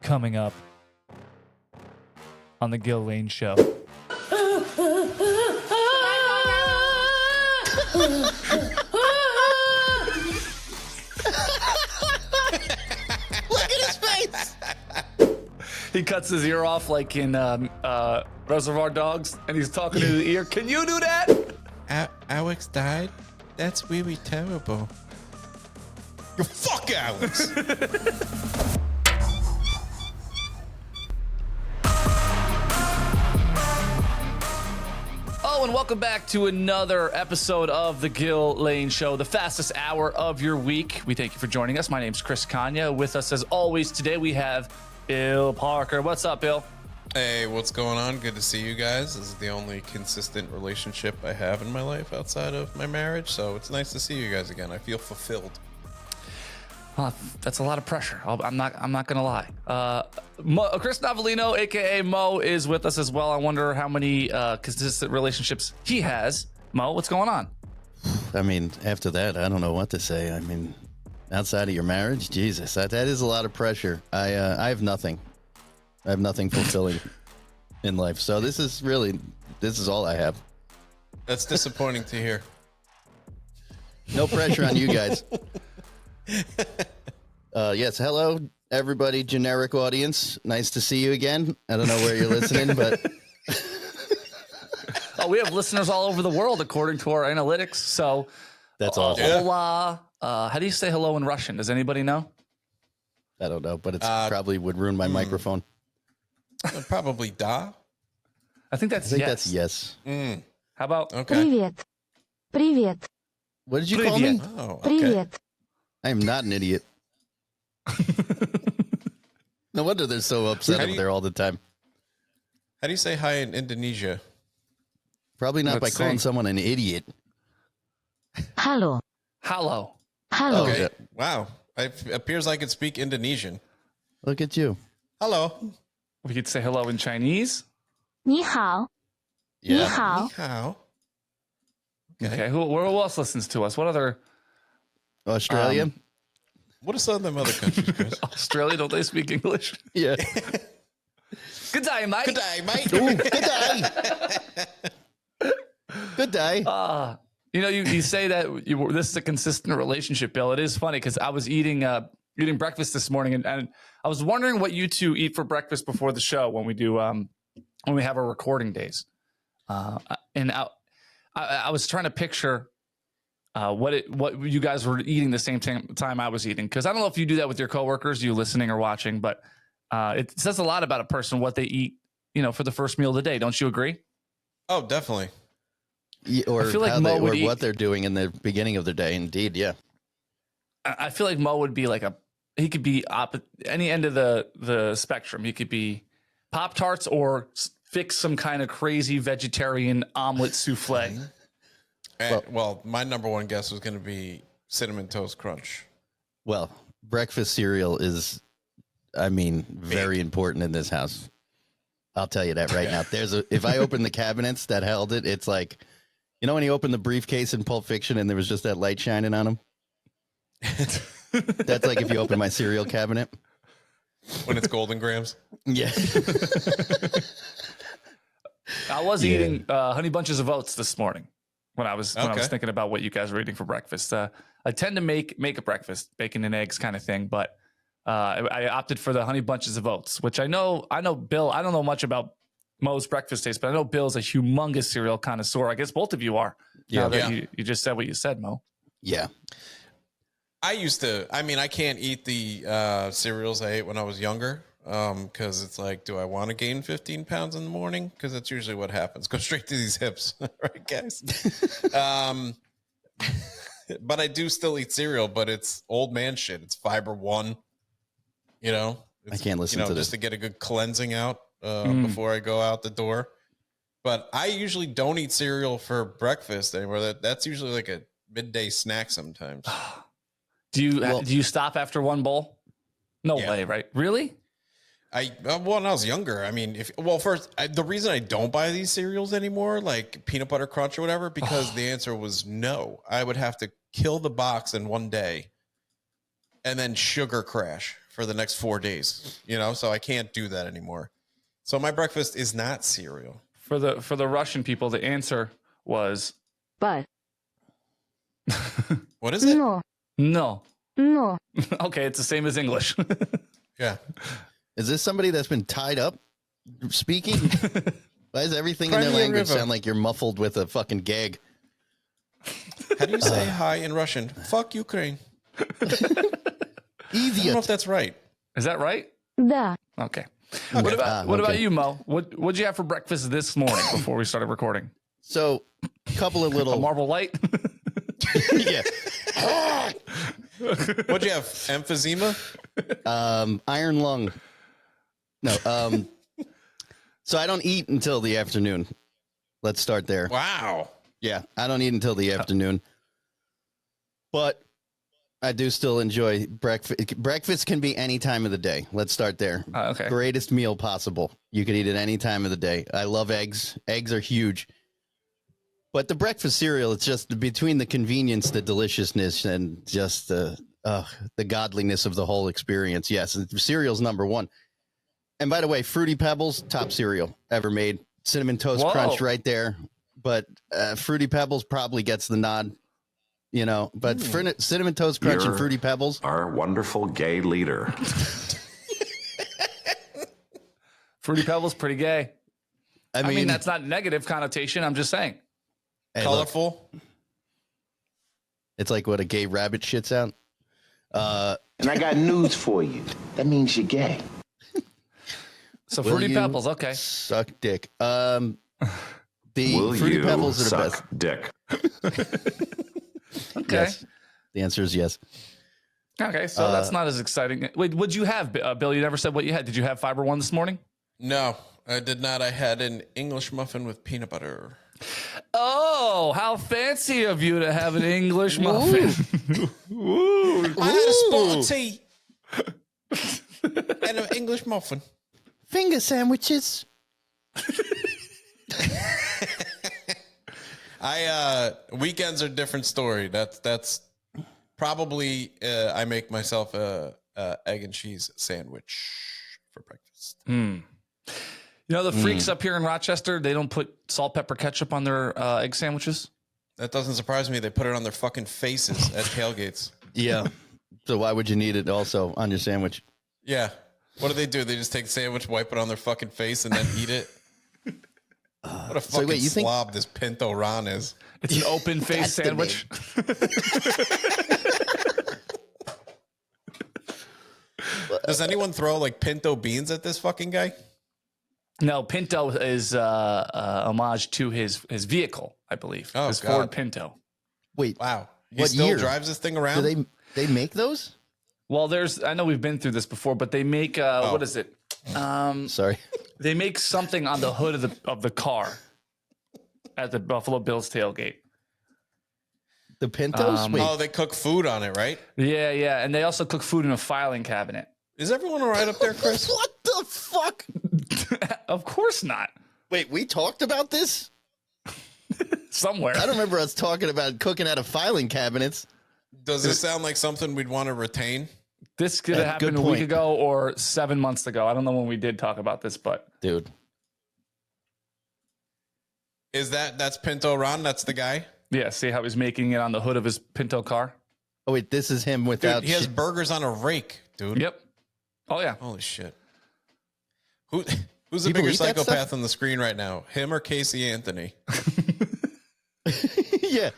coming up on the Gill Lane Show. Look at his face. He cuts his ear off like in Reservoir Dogs, and he's talking to the ear. Can you do that? Alex died? That's really terrible. You fuck Alex. Oh, and welcome back to another episode of the Gill Lane Show, the fastest hour of your week. We thank you for joining us. My name's Chris Kanya. With us, as always, today we have Bill Parker. What's up, Bill? Hey, what's going on? Good to see you guys. This is the only consistent relationship I have in my life outside of my marriage, so it's nice to see you guys again. I feel fulfilled. That's a lot of pressure. I'm not gonna lie. Chris Novelino, aka Mo, is with us as well. I wonder how many consistent relationships he has. Mo, what's going on? I mean, after that, I don't know what to say. I mean, outside of your marriage, Jesus, that is a lot of pressure. I have nothing. I have nothing fulfilling in life. So this is all I have. That's disappointing to hear. No pressure on you guys. Yes, hello, everybody, generic audience. Nice to see you again. I don't know where you're listening, but... Oh, we have listeners all over the world, according to our analytics. So that's awesome. Hola. How do you say hello in Russian? Does anybody know? I don't know, but it's probably would ruin my microphone. Probably da. I think that's yes. That's yes. How about? Okay. Привет. What did you call me? Oh, okay. Привет. I am not an idiot. No wonder they're so upset up there all the time. How do you say hi in Indonesia? Probably not by calling someone an idiot. Hello. Hello. Hello. Okay. Yeah. Wow. It appears I can speak Indonesian. Look at you. Hello. We could say hello in Chinese. 你好. Yeah. 你好. How? Okay. Who else listens to us? What other? Australia? What are some of them other countries, Chris? Australia, don't they speak English? Yeah. Good day, mate. Good day, mate. Ooh, good day. Good day. You know, you say that this is a consistent relationship, Bill. It is funny because I was eating breakfast this morning, and I was wondering what you two eat for breakfast before the show when we do when we have our recording days. And I was trying to picture what you guys were eating the same time I was eating, because I don't know if you do that with your coworkers, you listening or watching, but it says a lot about a person what they eat, for the first meal of the day. Don't you agree? Oh, definitely. Yeah, or I feel like how Mo they, would or eat, what they're doing in the beginning of their day. Indeed, yeah. I feel like Mo would be like he could be any end of the spectrum. He could be Pop-Tarts or fix some kind of crazy vegetarian omelet souffle. Well, my number one guess was going to be Cinnamon Toast Crunch. Well, breakfast cereal is, very important in this house. I'll tell you that right now. If I open the cabinets that held it, it's like, when you open the briefcase in Pulp Fiction and there was just that light shining on them? That's like if you open my cereal cabinet. When it's Golden Grams? Yeah. I was eating Honey Bunches of Oats this morning when I was thinking about what you guys were eating for breakfast. I tend to make a breakfast, bacon and eggs kind of thing, but I opted for the Honey Bunches of Oats, which I know Bill, I don't know much about Mo's breakfast taste, but I know Bill's a humongous cereal connoisseur. I guess both of you are. Yeah. You just said what you said, Mo. Yeah. I can't eat the cereals I ate when I was younger because it's like, do I want to gain 15 pounds in the morning? Because that's usually what happens. Go straight to these hips. Right, guys? But I do still eat cereal, but it's old man shit. It's fiber one, I can't listen to this. Just to get a good cleansing out before I go out the door. But I usually don't eat cereal for breakfast anymore. That's usually like a midday snack sometimes. Do you stop after one bowl? No way, right? Really? When I was younger, the reason I don't buy these cereals anymore, like peanut butter crunch or whatever, because the answer was no. I would have to kill the box in one day and then sugar crash for the next 4 days, so I can't do that anymore. So my breakfast is not cereal. For the Russian people, the answer was but, What is it? no, no. no, Okay, it's the same as English. Yeah. Is this somebody that's been tied up speaking? Why is everything in their Crimea language River. sound like you're muffled with a fucking gag? How do you say hi in Russian? Fuck Ukraine. I don't know if Idiot. that's right. Is that right? да, Okay. What about okay. you, Mo? What'd you have for breakfast this morning before we started recording? So, couple of A little. Marble Light? Yeah. What'd you have? Emphysema? Iron lung. No. So I don't eat until the afternoon. Let's start there. Wow. Yeah, I don't eat until the afternoon. But I do still enjoy breakfast. Breakfast can be any time of the day. Let's start there. Okay. Greatest meal possible. You can eat it any time of the day. I love eggs. Eggs are huge. But the breakfast cereal, it's just between the convenience, the deliciousness, and just the godliness of the whole experience. Yes, cereal's number one. And by the way, Fruity Pebbles, top cereal ever made. Cinnamon Toast Whoa. Crunch right there. But Fruity Pebbles probably gets the nod, But Cinnamon Toast Crunch and Fruity Pebbles. Our wonderful gay leader. Fruity Pebbles, pretty gay. I I mean, mean, that's not negative connotation. I'm just saying. hey, look, Colorful. it's like what a gay rabbit shits out. And I got news for you. That means you're gay. So Will Fruity you Pebbles, okay. Suck dick. The Will Fruity you Pebbles are the suck best. dick? Okay. Yes. The answer is yes. Okay, so that's not as exciting. Wait, what'd you have, Bill? You never said what you had. Did you have Fiber One this morning? No, I did not. I had an English muffin with peanut butter. Oh, how fancy of you to have an English muffin. I had a spot of tea and an English muffin. Finger sandwiches. Weekends are a different story. That's probably I make myself a egg and cheese sandwich for breakfast. The freaks up here in Rochester, they don't put salt, pepper, ketchup on their egg sandwiches. That doesn't surprise me. They put it on their fucking faces at tailgates. Yeah. So why would you need it also on your sandwich? Yeah. What do? They just take the sandwich, wipe it on their fucking face, and then eat it. What a fucking wait, you think- slob this Pinto Ron is. It's an open face That's the sandwich. Does anyone throw like pinto beans at this fucking guy? No, Pinto is homage to his vehicle, I believe. Oh, his God. Ford Pinto. Wait, Wow. He What still year? drives this thing do around? they make those? Well, I know we've been through this before, but they make what is it? Sorry. They make something on the hood of the car at the Buffalo Bills tailgate. The Pintos? Wait, Oh, they cook food on it, right? Yeah, and they also cook food in a filing cabinet. Is everyone all right up there, Chris? what the fuck? Of course not. Wait, we talked about this? Somewhere. I don't remember us talking about cooking out of filing cabinets. Does this sound like something we'd want to retain? This could have Yeah, happened good a week point. ago or 7 months ago. I don't know when we did talk about this, but Dude. That's Pinto Ron? That's the guy? yeah, see how he's making it on the hood of his Pinto car? Oh, wait, this is him Dude, without he has shit. burgers on a rake, dude. Yep. Oh, yeah. Holy shit. Who's the People bigger eat that psychopath stuff? on the screen right now? Him or Casey Anthony? Yeah.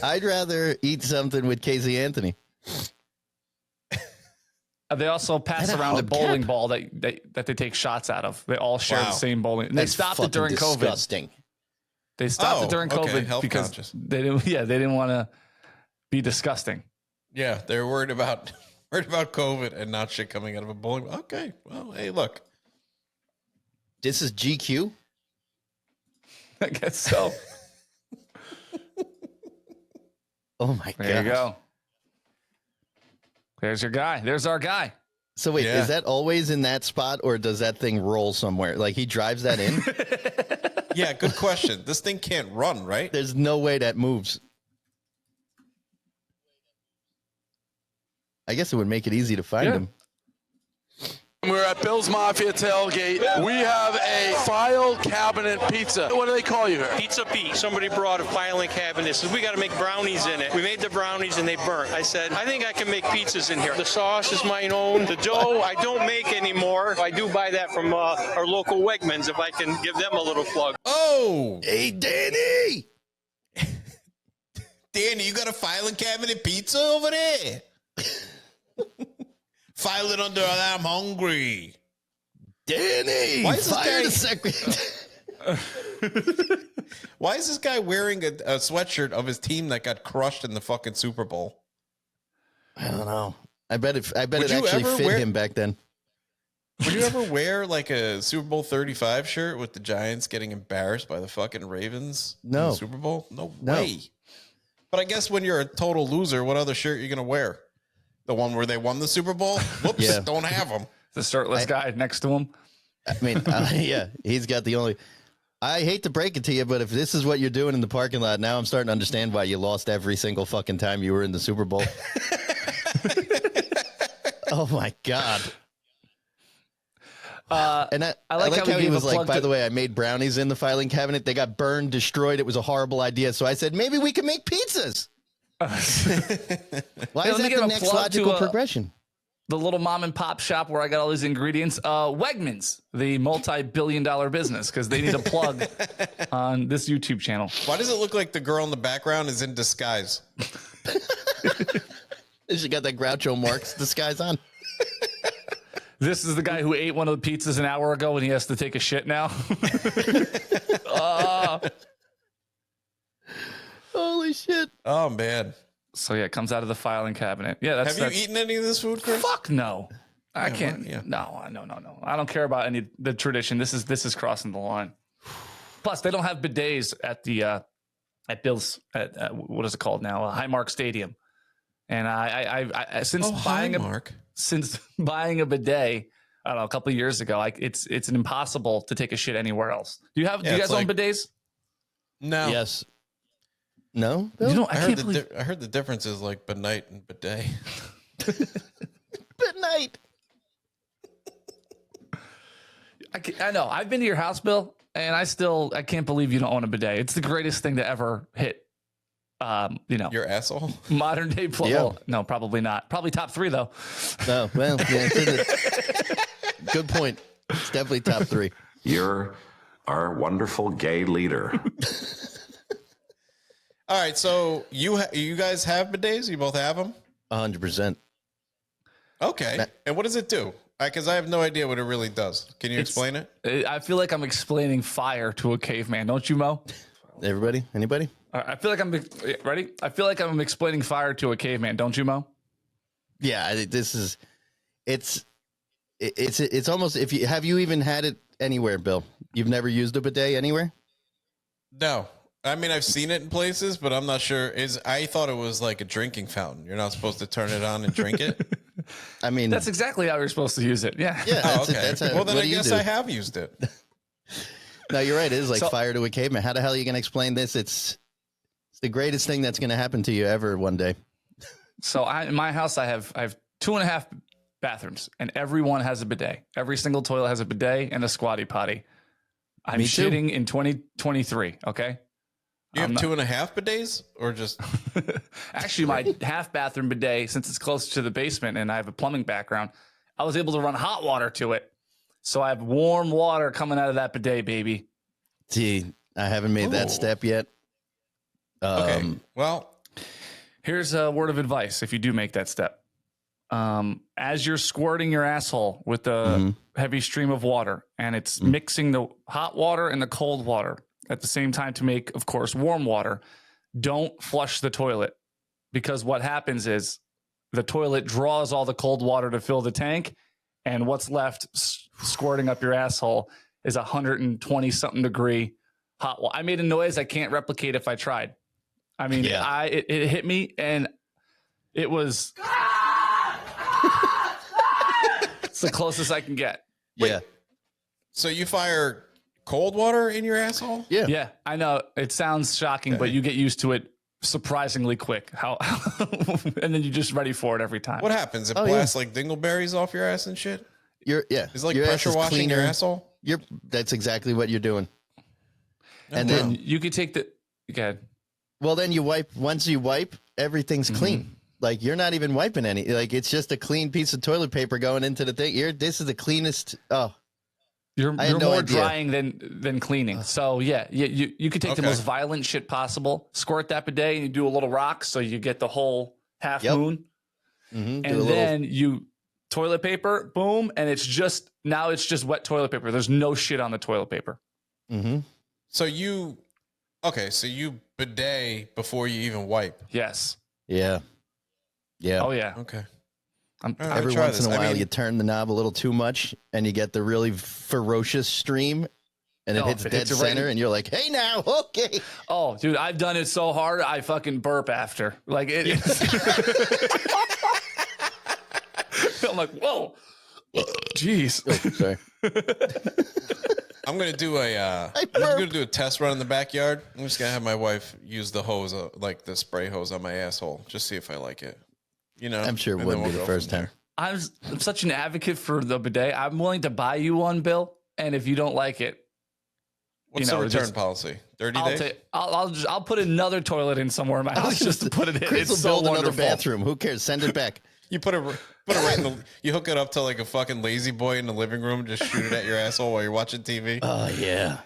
I'd rather eat something with Casey Anthony. They also pass And a around a hubcap. bowling ball that they take shots out of. They all share Wow. the same bowling. And they That's stopped it fucking during COVID. disgusting. They stopped Oh, it during okay, COVID health because conscious. they didn't want to be disgusting. Yeah, they're worried about COVID and not shit coming out of a bowling. Okay, well, hey, look. This is GQ? I guess so. Oh my god. There you go. There's your guy. There's our guy. So wait, Yeah. is that always in that spot or does that thing roll somewhere? Like he drives that in? Yeah, good question. This thing can't run, right? There's no way that moves. I guess it would make it easy to find Yeah. him. We're at Bill's Mafia Tailgate. We have a file cabinet pizza. What do they call you here? Pizza Pete. Somebody brought a filing cabinet. Says we got to make brownies in it. We made the brownies and they burnt. I said, I think I can make pizzas in here. The sauce is my own. The dough I don't make anymore. I do buy that from our local Wegmans. If I can give them a little plug. Oh, Hey, Danny. Danny, you got a filing cabinet pizza over there? File it under I'm hungry. Danny, Why is this fire guy- the secretary. Why is this guy wearing a sweatshirt of his team that got crushed in the fucking Super Bowl? I don't know. I bet it Would you actually ever fit wear- him back then. Would you ever wear like a Super Bowl 35 shirt with the Giants getting embarrassed by the fucking Ravens in No. the Super Bowl? No No. way. But I guess when you're a total loser, what other shirt are you going to wear? The one where they won the Super Bowl? Whoops, Yeah. don't have them. The shirtless guy next to him. I mean, yeah, he's got the only. I hate to break it to you, but if this is what you're doing in the parking lot, now I'm starting to understand why you lost every single fucking time you were in the Super Bowl. Oh my God. And I like how he gave was a like, plug by to- the way, I made brownies in the filing cabinet. They got burned, destroyed. It was a horrible idea. So I said, maybe we can make pizzas. Why Hey, is let me that give the a next plug logical to, progression? The little mom and pop shop where I got all these ingredients. Wegmans, the multi-billion-dollar business, because they need a plug on this YouTube channel. Why does it look like the girl in the background is in disguise? She got that Groucho Marx disguise on. This is the guy who ate one of the pizzas an hour ago and he has to take a shit now. Holy shit. Oh, man. So yeah, it comes out of the filing cabinet. Yeah, that's. Have you eaten any of this food, Chris? Fuck no. I can't. well, yeah. No. I don't care about any the tradition. This is crossing the line. Plus, they don't have bidets at the at Bill's at what is it called now? Highmark Stadium. And I since buying a bidet, I don't know, a couple of years ago, it's an impossible to take a shit anywhere else. Do you guys own bidets? No. Yes. No? Bill? You know, I I heard, can't the believe. I heard the difference is like benite and bidet. Good night. I know. I've been to your house, Bill, and I can't believe you don't own a bidet. It's the greatest thing to ever hit. Your asshole? Modern day play. Yeah. Well, no, probably not. Probably top 3 though. No, well, yeah, good point. It's definitely top 3. You're our wonderful gay leader. All right, so you guys have bidets? You both have them? 100%. Okay. And what does it do? Because I have no idea what it really does. Can you explain it? I feel like I'm explaining fire to a caveman. Don't you, Mo? Everybody? Anybody? I feel like I'm ready. I feel like I'm explaining fire to a caveman. Don't you, Mo? Yeah, this is it's almost have you even had it anywhere, Bill? You've never used a bidet anywhere? No. I mean, I've seen it in places, but I'm not sure. I thought it was like a drinking fountain. You're not supposed to turn it on and drink it? I mean, That's exactly how you're supposed to use it. Yeah. yeah. Oh, That's okay. That's how, Well, then what I do you guess do? I have used it. No, you're right. It is like So- fire to a caveman. How the hell are you going to explain this? It's the greatest thing that's going to happen to you ever one day. So in my house, I have 2.5 bathrooms, and every one has a bidet. Every single toilet has a bidet and a squatty potty. I'm Me too. shitting in 2023. Okay. You have 2.5 bidets or just Actually, my half bathroom bidet, since it's close to the basement and I have a plumbing background, I was able to run hot water to it. So I have warm water coming out of that bidet, baby. See, I haven't made that step yet. okay? Well, Here's a word of advice if you do make that step. As you're squirting your asshole with a heavy stream of water and it's mixing the hot water and the cold water at the same time to make, of course, warm water, don't flush the toilet, because what happens is the toilet draws all the cold water to fill the tank, and what's left squirting up your asshole is 120 something degree hot water. I made a noise I can't replicate if I tried. I mean, Yeah. it hit me, and it was it's the closest I can get. Yeah. so you fire cold water in your asshole? Yeah. Yeah, I know it sounds shocking, but you get used to it surprisingly quick. How and then you're just ready for it every time. What happens? It Oh, blasts like dingleberries off your ass and shit? It's like your ass pressure is washing your cleaner. asshole. That's exactly what you're doing. And wow. then You could take the. Okay. well, then you wipe. Once you wipe, everything's clean. Like you're not even wiping any. Like it's just a clean piece of toilet paper going into the thing. This is the cleanest. Oh, You're I had no more idea. drying than cleaning. So yeah, you could take the Okay. most violent shit possible, squirt that bidet, and you do a little rock, so you get the whole half Yep. moon, do and a little. then you toilet paper, boom, and it's just wet toilet paper. There's no shit on the toilet paper. So you bidet before you even wipe. Yes. Yeah. Oh yeah. Okay. I'm, All right, Every try once in this. a I while, mean- you turn the knob a little too much, and you get the really ferocious stream, and it Oh, hits if it dead hits you right center, in- and you're like, "Hey, now, okay." oh, dude, I've done it so hard, I fucking burp after. Like it. I'm like, whoa, jeez. Oh, sorry. I'm gonna do a test run in the backyard. I'm just gonna have my wife use the hose, like the spray hose, on my asshole, just see if I like it. You know, I'm sure it and then wouldn't be we'll the go first from time. I'm such an advocate for the bidet. I'm willing to buy you one, Bill. And if you don't like it, What's you know, the return just- policy? 30 days. I'll put another toilet in somewhere in my house just to put it in. Chris will It's so build another wonderful. bathroom. Who cares? Send it back. You put it right in the. You hook it up to like a fucking lazy boy in the living room. Just shoot it at your asshole while you're watching TV. Oh yeah.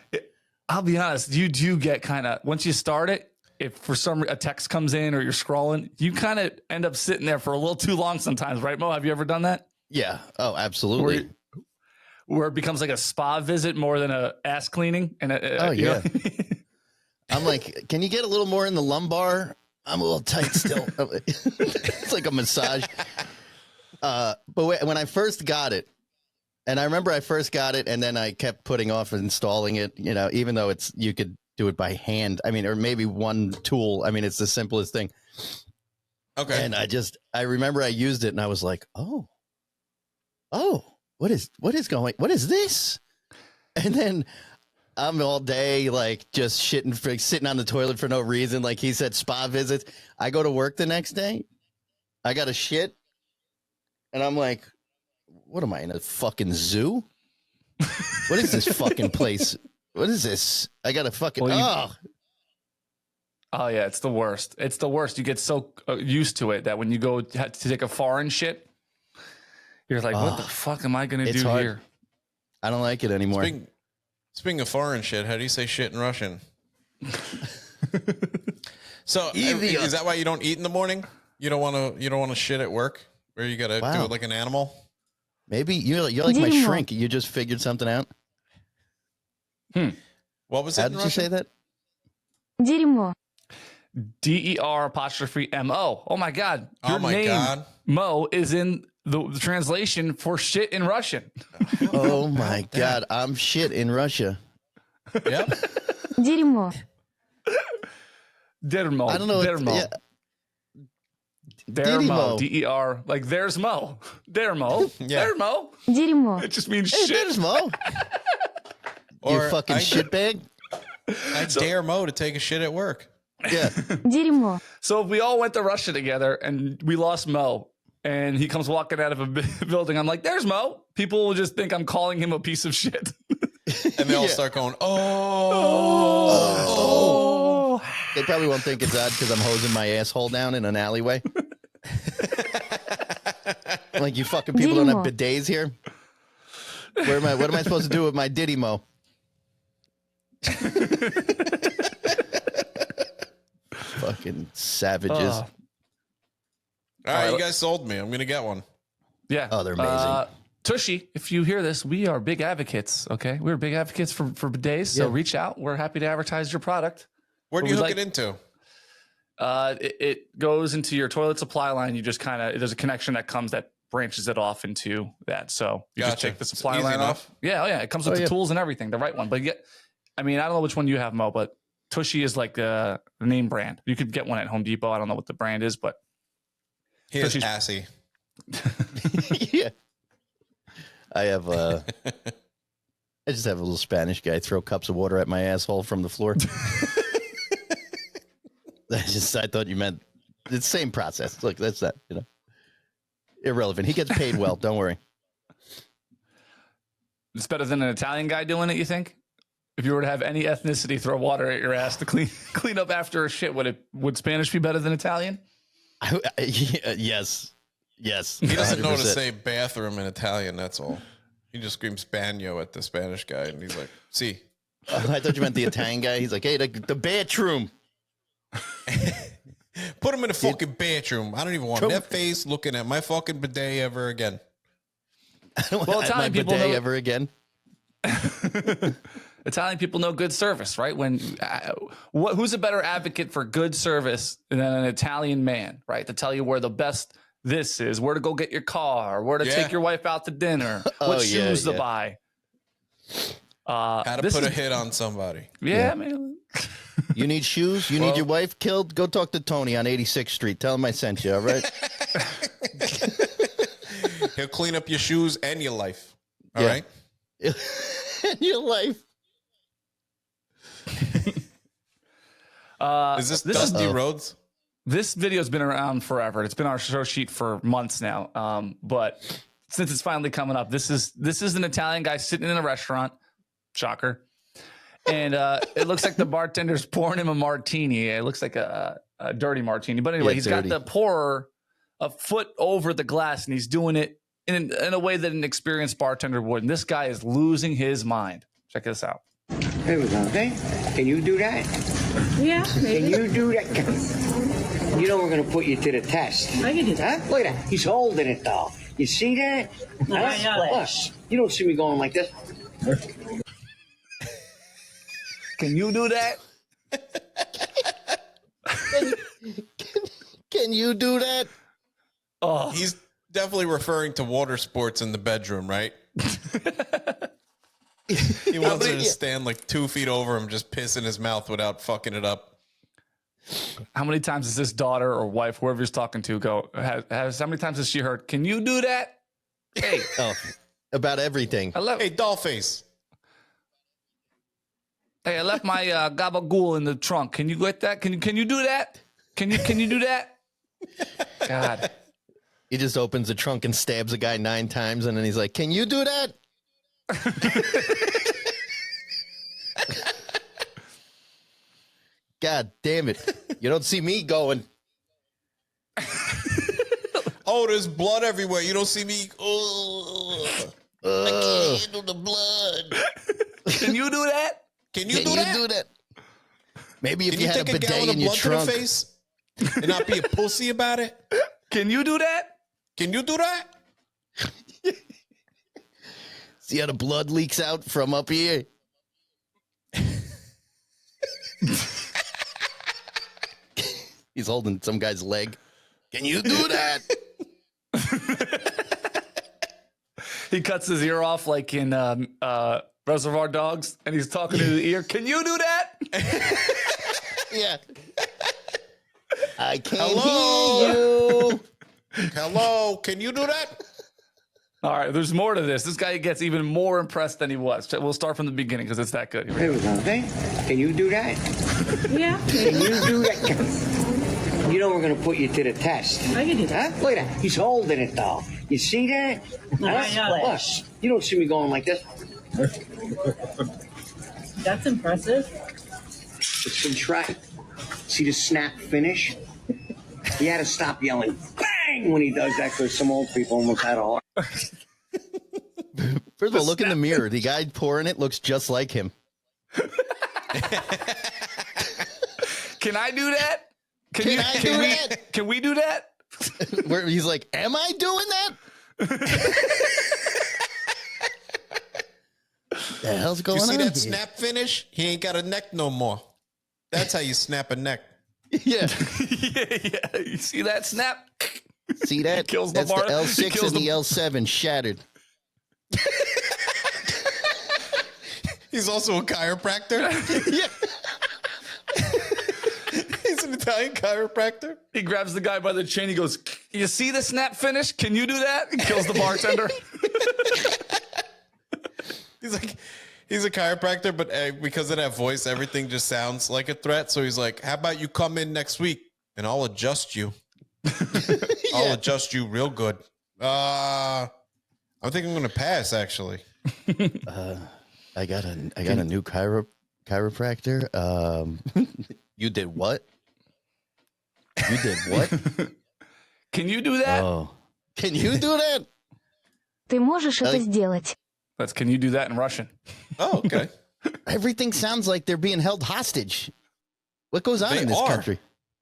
I'll be honest, you do get kind of, once you start it, if for some a text comes in or you're scrolling, you kind of end up sitting there for a little too long sometimes, right, Mo? Have you ever done that? Yeah. Oh, absolutely. Where it becomes like a spa visit more than a ass cleaning? And Oh, you know? I'm like, can you get a little more in the lumbar? I'm a little tight still. It's like a massage. But when I first got it, and I remember I first got it, and then I kept putting off installing it. You know, even though you could do it by hand. I mean, or maybe one tool. I mean, it's the simplest thing. Okay. And I remember I used it, and I was like, oh, what is this? And then I'm all day like just sitting on the toilet for no reason. Like he said, spa visits. I go to work the next day. I got a shit, and I'm like, what am I in a fucking zoo? What is this fucking place? What is this? I got a fucking Oh yeah, it's the worst. It's the worst. You get so used to it that when you go to take a foreign shit, you're like, what the fuck am I going to it's do hard. here? I don't like it anymore. Speaking of foreign shit, how do you say shit in Russian? So Idiot. is that why you don't eat in the morning? You don't want to shit at work, or you got to do it like an animal? Maybe you're like my Didimo. shrink. You just figured something out. What was How it in did you Russian? say that? Дерьмо. DER''MO. Oh my God. Oh Your my name, God. Mo, is in the translation for shit in Russian. Oh my God, I'm shit in Russia. Yep. Дерьмо. Dermo. I don't know. Dermo. Yeah. Dermo. Didimo. DER. Like there's Mo. Dermo. Yeah. Dermo. Дерьмо. It just means Hey, shit. there's Mo. You Or fucking shitbag. I dare Mo to take a shit at work. Yeah. Дерьмо. So if we all went to Russia together and we lost Mo and he comes walking out of a building, I'm like, there's Mo. People will just think I'm calling him a piece of shit. And they all Yeah. start going, They probably won't think it's odd because I'm hosing my asshole down in an alleyway. Like you fucking people don't have bidets here. What am I supposed to do with my Diddy Mo? Fucking savages. Oh. all right, you guys sold me. I'm going to get one. Yeah. Oh, they're amazing. Tushy, if you hear this, we are big advocates. Okay. We're big advocates for bidets. So Yeah. reach out. We're happy to advertise your product. Where do But you we'd hook like- it into? It goes into your toilet supply line. You just there's a connection that branches it off into that. So you just Gotcha. take the supply It's easy line enough. off. Yeah. Oh yeah. It comes with the tools and everything, the right one. But I don't know which one you have, Mo, but Tushy is like the name brand. You could get one at Home Depot. I don't know what the brand is, but He is Tushy's- assy. Yeah. I have I just have a little Spanish guy throw cups of water at my asshole from the floor. I thought you meant it's the same process. Look, that's not, irrelevant. He gets paid well, don't worry. It's better than an Italian guy doing it, you think? If you were to have any ethnicity throw water at your ass to clean up after a shit, would Spanish be better than Italian? Yes. He doesn't know to 100%. say bathroom in Italian. That's all. He just screams "Spagno" at the Spanish guy, and he's like, "See." I thought you meant the Italian guy. He's like, hey, the bathroom. Put him in a fucking bathroom. I don't even want that face looking at my fucking bidet ever again. Well, Italian people know ever again. Italian people know good service, right? When who's a better advocate for good service than an Italian man, right? To tell you where the best this is, where to go get your car, where to take your wife out to dinner, what shoes to buy. How to put a hit on somebody. Yeah, man. You need shoes? You need your wife killed? Go talk to Tony on 86th Street. Tell him I sent you, all right? He'll clean up your shoes and your life. All right? Your life. Is this Dusty Rhodes? This video's been around forever. It's been our show sheet for months now. But since it's finally coming up, this is an Italian guy sitting in a restaurant. Shocker. And it looks like the bartender's pouring him a martini. It looks like a dirty martini. But anyway, he's got the pourer a foot over the glass, and he's doing it in a way that an experienced bartender would. And this guy is losing his mind. Check this out. There we go. Okay. Can you do that? Yeah, maybe. Can you do that? You know we're going to put you to the test. I can do that. Huh? Look at that. He's holding it, though. You see that? Plus, you don't see me going like this. Can you do that? Can you do that? Oh, he's definitely referring to water sports in the bedroom, right? He wants her to stand like 2 feet over him, just piss in his mouth without fucking it up. How many times has this daughter or wife, whoever he's talking to, how many times has she heard, can you do that? Hey. About everything. Hey, dollface. Hey, I left my gabagool in the trunk. Can you get that? Can you do that? Can you do that? God. He just opens the trunk and stabs a guy 9 times, and then he's like, can you do that? God damn it. You don't see me going. Oh, there's blood everywhere. You don't see me. Oh, I can't handle the blood. Can you do that? Can you do that? Maybe if Can you you had a take a bidet gallon of in your blood to trunk. the face and not be a pussy about it? Can you do that? Can you do that? See how the blood leaks out from up here? He's holding some guy's leg. Can you do that? He cuts his ear off like in Reservoir Dogs, and he's talking to the ear. Can you do that? Yeah. I can't Hello? hear you. Hello? Can you do that? All right, there's more to this. This guy gets even more impressed than he was. We'll start from the beginning because it's that good. There we go. Okay. Can you do that? Yeah, Can maybe. you do that? You know we're going to put you to the test. I can do that. Huh? Look at that. He's holding it, though. You see that? Huh? Plus, you don't see me going like this. That's impressive. It's been tried. See the snap finish? He had to stop yelling bang when he does that because some old people almost had a heart. First of all, look in the mirror. The guy pouring it looks just like him. Can I do that? Can I do that? Can we do that? Where he's like, am I doing that? The hell's going You see on that here? snap finish? He ain't got a neck no more. That's how you snap a neck. Yeah. yeah. You see that snap? See that? Kills the That's bar- the L6 kills and the the- L7 shattered. He's also a chiropractor. Yeah. He's an Italian chiropractor. He grabs the guy by the chin. He goes, you see the snap finish? Can you do that? He kills the bartender. He's like, he's a chiropractor, but because of that voice, everything just sounds like a threat. So he's like, how about you come in next week and I'll adjust you. I'll adjust you real good. I think I'm going to pass. Actually, I got a new chiropractor. You did what? You did what? Can you do that? Oh, can you do that? Ты можешь это сделать? That's can you do that in Russian? oh, okay. Everything sounds like they're being held hostage. What goes on They in this are. country?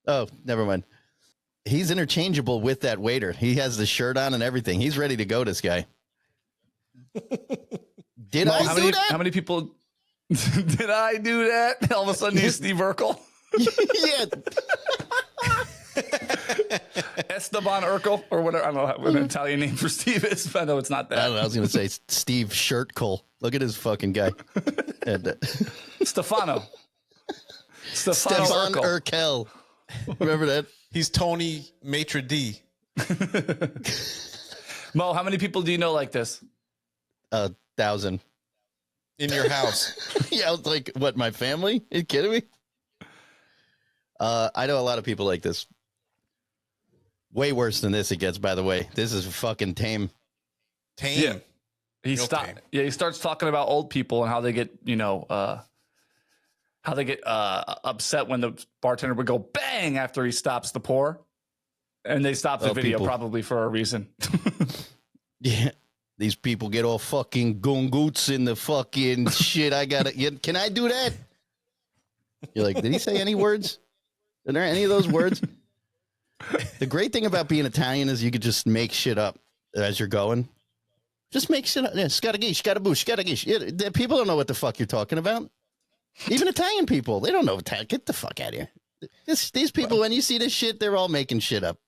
Oh, never mind. He's interchangeable with that waiter. He has the shirt on and everything. He's ready to go, this guy. Did I do that? How many people did I do that? All of a sudden you Steve Urkel. Yeah. Esteban Urkel or whatever. I don't know what an Italian name for Steve is. I know it's not that. I don't know. I was going to say Steve Shirtcole. Look at his fucking guy. And, Stefano Stefan Urkel. Urkel. Remember that? He's Tony Maitre D. Mo, how many people do you know like this? 1,000. In your house. Yeah, I was like, what, my family? Are you kidding me? I know a lot of people like this. Way worse than this it gets, by the way. This is fucking tame. Tame. Yeah. He starts talking about old people and how they get, upset when the bartender would go bang after he stops the pour. And they stop the video probably for a reason. Yeah. These people get all fucking gunguts in the fucking shit. Can I do that? You're like, did he say any words? Are there any of those words? The great thing about being Italian is you could just make shit up as you're going. Just make shit up. Yeah, scaragish, scarabush, scaragish. Yeah, people don't know what the fuck you're talking about. Even Italian people, they don't know Italian. Get the fuck out of here. These people, when you see this shit, they're all making shit up.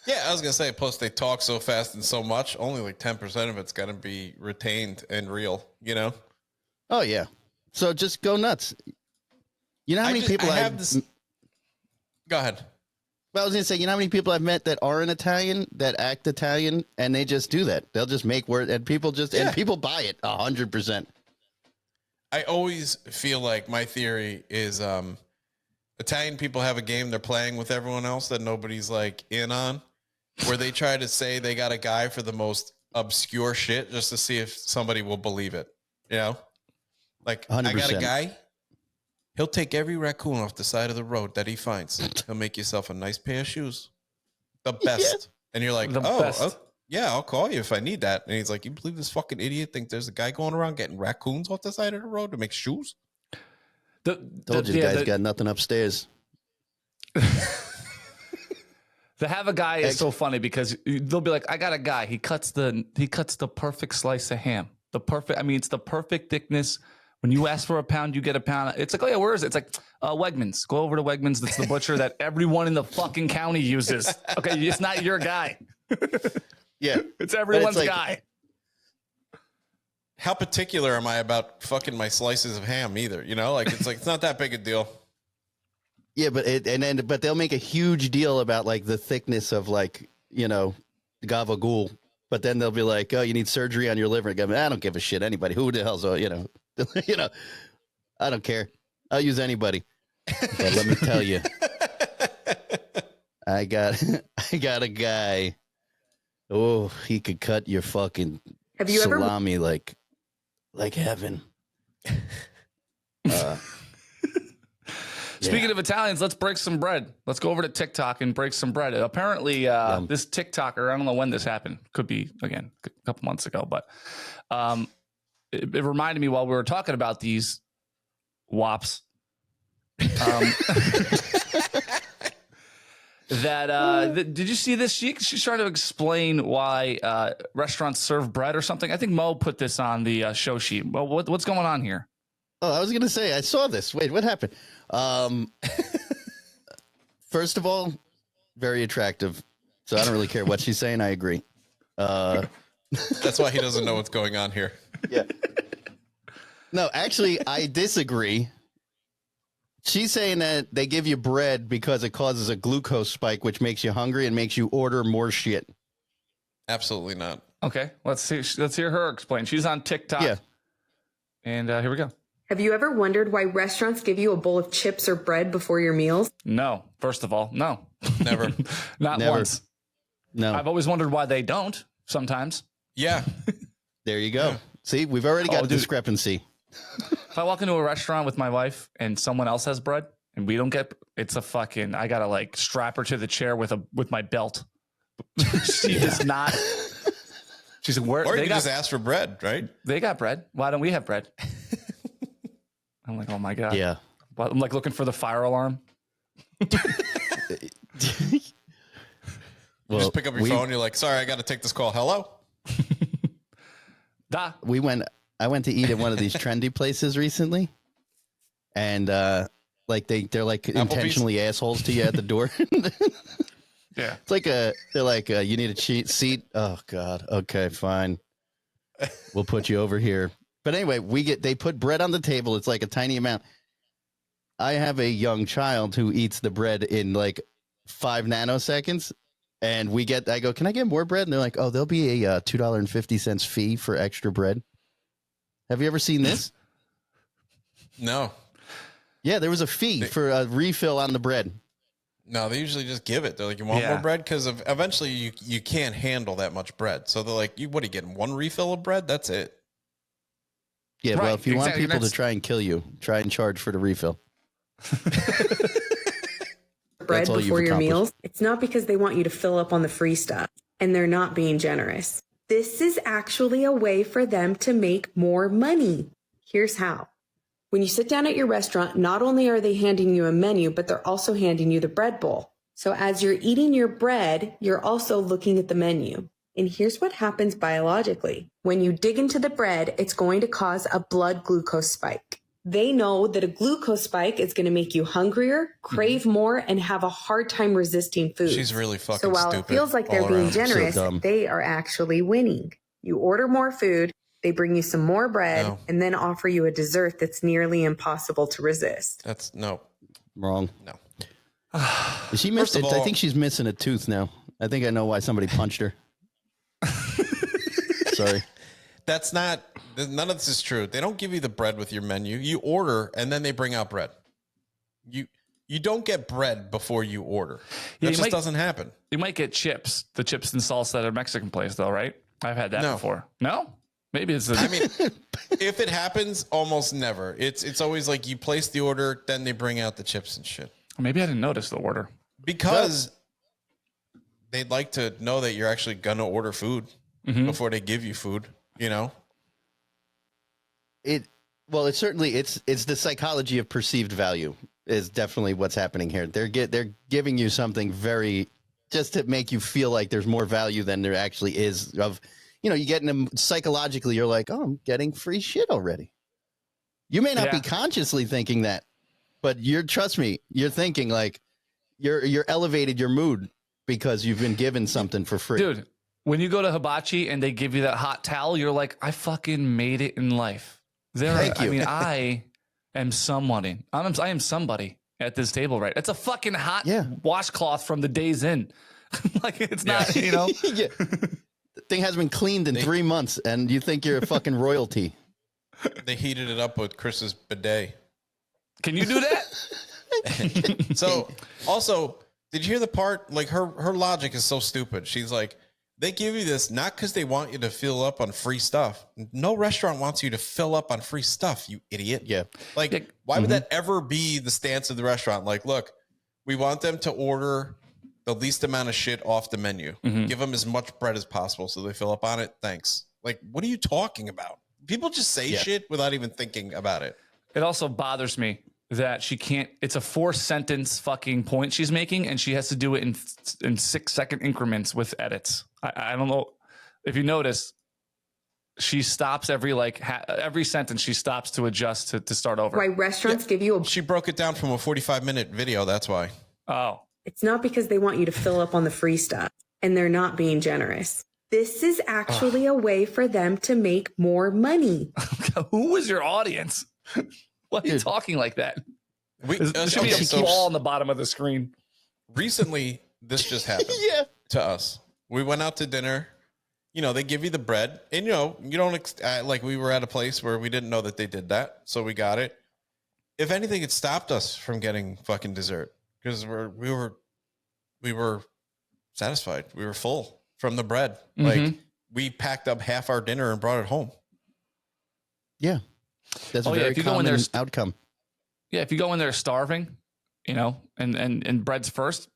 Yeah, I was going to say, plus they talk so fast and so much, only like 10% of it's going to be retained and real, you know? Oh, yeah. So just go nuts. You know how many people I have this. Go ahead. Well, I was going to say, you know how many people I've met that aren't Italian, that act Italian, and they just do that. They'll just make words, and people and people buy it 100%. I always feel like my theory is Italian people have a game they're playing with everyone else that nobody's like in on, where they try to say they got a guy for the most obscure shit just to see if somebody will believe it. You know? Like, 100%. I got a guy. He'll take every raccoon off the side of the road that he finds. He'll make yourself a nice pair of shoes. The best. Yeah. And you're like, yeah, I'll call you if I need that. And he's like, you believe this fucking idiot think there's a guy going around getting raccoons off the side of the road to make shoes? Told you the guy's got nothing upstairs. To have a guy is so funny because they'll be like, I got a guy. He cuts the perfect slice of ham. It's the perfect thickness. When you ask for a pound, you get a pound. It's like, oh yeah, where is it? It's like Wegmans. Go over to Wegmans. That's the butcher that everyone in the fucking county uses. Okay, it's not your guy. Yeah, it's everyone's guy. How particular am I about fucking my slices of ham either? You know, like it's not that big a deal. Yeah, but they'll make a huge deal about like the thickness of like, gabagool. But then they'll be like, oh, you need surgery on your liver. I don't give a shit. Anybody. Who the hell's, I don't care. I'll use anybody. But let me tell you, I got a guy. Oh, he could cut your fucking salami like heaven. Speaking of Italians, let's break some bread. Let's go over to TikTok and break some bread. Apparently, this TikToker, I don't know when this happened. Could be, again, a couple months ago. But it reminded me while we were talking about these WAPs did you see this? She's trying to explain why restaurants serve bread or something. I think Mo put this on the show sheet. Well, what's going on here? Oh, I was going to say, I saw this. Wait, what happened? First of all, very attractive. So I don't really care what she's saying. I agree. That's why he doesn't know what's going on here. Yeah. No, actually, I disagree. She's saying that they give you bread because it causes a glucose spike, which makes you hungry and makes you order more shit. Absolutely not. Okay, let's hear her explain. She's on TikTok. Yeah. And here we go. Have you ever wondered why restaurants give you a bowl of chips or bread before your meals? No. First of all, no. Never. Not Never. once. No. I've always wondered why they don't sometimes. Yeah. There you go. Yeah. See, we've already got a dude. discrepancy. If I walk into a restaurant with my wife and someone else has bread and we don't get, it's a fucking, I gotta like strap her to the chair with my belt. She does not. She's like, where? Or you They can got, just ask for bread, right? they got bread. Why don't we have bread? I'm like, oh my God. Yeah. Well, I'm like looking for the fire alarm. You just pick up your phone. You're like, sorry, I got to take this call. Hello? Da. I went to eat at one of these trendy places recently, and like they're like intentionally assholes to you at the door. Yeah. It's like they're like you need a cheat seat. Oh God. Okay, fine. We'll put you over here. But anyway, they put bread on the table. It's like a tiny amount. I have a young child who eats the bread in like 5 nanoseconds. And I go, can I get more bread? And they're like, oh, there'll be a $2.50 fee for extra bread. Have you ever seen this? No. Yeah, there was a fee for a refill on the bread. No, they usually just give it. They're like, you want more bread? Because eventually you can't handle that much bread. So they're like, what are you getting? 1 refill of bread? That's it. Yeah, Right, well, if you want exactly. people to try and kill you, try and charge for the refill. Bread That's all you've before your accomplished. meals, it's not because they want you to fill up on the free stuff and they're not being generous. This is actually a way for them to make more money. Here's how. When you sit down at your restaurant, not only are they handing you a menu, but they're also handing you the bread bowl. So as you're eating your bread, you're also looking at the menu. And here's what happens biologically. When you dig into the bread, it's going to cause a blood glucose spike. They know that a glucose spike is going to make you hungrier, crave more, and have a hard time resisting food. She's really fucking So while stupid it feels like they're all being around. generous, So dumb. they are actually winning. You order more food, they bring you some more bread, No. and then offer you a dessert that's nearly impossible to resist. That's no. Wrong. No. Is she First of I all- think she's missing a tooth now. I think I know why somebody punched her. Sorry. That's not, none of this is true. They don't give you the bread with your menu. You order and then they bring out bread. You don't get bread before you order. Yeah, That just doesn't happen. You might get chips, the chips and salsa at a Mexican place, though, right? I've had that No. before. No? Maybe it's I mean, if it happens, almost never. It's always like you place the order, then they bring out the chips and shit. Maybe I didn't notice the order. Because they'd like to know that you're actually going to order food before they give you food, you know? It's certainly it's the psychology of perceived value is definitely what's happening here. They're giving you something very just to make you feel like there's more value than there actually is. Of you getting them psychologically, you're like, oh, I'm getting free shit already. You may not be consciously thinking that, but trust me, you're thinking like you're elevated your mood because you've been given something for free, Dude. When you go to Hibachi and they give you that hot towel, you're like, I fucking made it in life. Thank you. I mean, I am somebody. I am somebody at this table, right? It's a fucking hot washcloth from the Days Inn. Like it's not, Yeah. The thing hasn't been cleaned in 3 months, and you think you're a fucking royalty. They heated it up with Chris's bidet. Can you do that? So also, did you hear the part? Like her logic is so stupid. She's like, they give you this not because they want you to fill up on free stuff. No restaurant wants you to fill up on free stuff, you idiot. Yeah. Like, why would that ever be the stance of the restaurant? Like, look, we want them to order the least amount of shit off the menu. Give them as much bread as possible so they fill up on it. Thanks. Like, what are you talking about? People just say shit without even thinking about it. It also bothers me that she can't. It's a 4-sentence fucking point she's making, and she has to do it in 6-second increments with edits. I don't know if you notice. She stops every every sentence. She stops to adjust to start over. Why restaurants give you She broke it down from a 45-minute video. That's why. Oh, It's not because they want you to fill up on the free stuff and they're not being generous. This is actually a way for them to make more money. who was your audience? Why are you talking like that? We, There should be a ball on the bottom of the screen. Recently, this just happened to us. We went out to dinner. They give you the bread, and you don't like. We were at a place where we didn't know that they did that, so we got it. If anything, it stopped us from getting fucking dessert because we were satisfied. We were full from the bread. Like we packed up half our dinner and brought it home. Yeah. That's a very common outcome. Yeah, if you go in there starving, you know, and bread's first,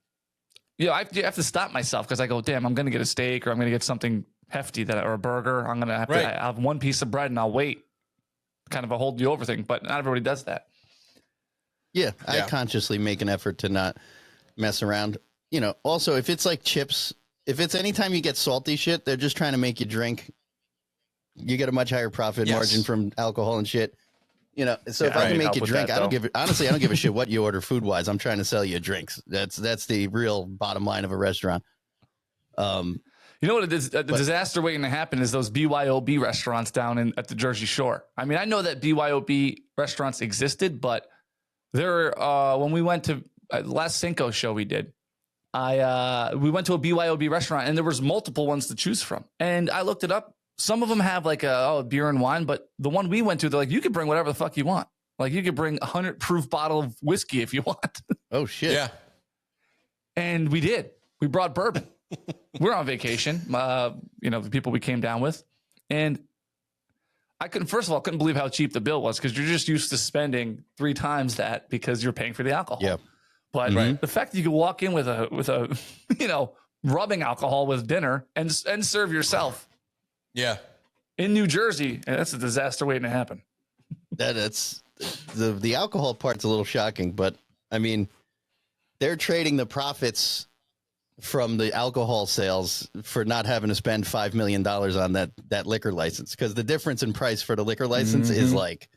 you know, I have to stop myself because I go, damn, I'm going to get a steak or I'm going to get something hefty or a burger. I'm going to have to have one piece of bread and I'll wait. Kind of a hold you over thing, but not everybody does that. Yeah, I consciously make an effort to not mess around. You know, also, if it's like chips, if it's anytime you get salty shit, they're just trying to make you drink. You get a much higher profit margin from alcohol and shit. You know, so if I can make you drink, I don't give a shit what you order food wise. I'm trying to sell you drinks. That's the real bottom line of a restaurant. You know what? The disaster waiting to happen is those BYOB restaurants down at the Jersey Shore. I mean, I know that BYOB restaurants existed, but there, when we went to last Cinco show we did, we went to a BYOB restaurant and there was multiple ones to choose from. And I looked it up. Some of them have like a beer and wine, but the one we went to, they're like, you could bring whatever the fuck you want. Like you could bring 100 proof bottle of whiskey if you want. Oh shit. Yeah. And we did. We brought bourbon. We're on vacation. You know, the people we came down with. And I couldn't believe how cheap the bill was because you're just used to spending 3 times that because you're paying for the alcohol. Yeah. But the fact that you could walk in with a you know, rubbing alcohol with dinner and serve yourself. Yeah. In New Jersey, and that's a disaster waiting to happen. That's the alcohol part's a little shocking, but I mean, they're trading the profits from the alcohol sales for not having to spend $5 million on that liquor license. Because the difference in price for the liquor license is like,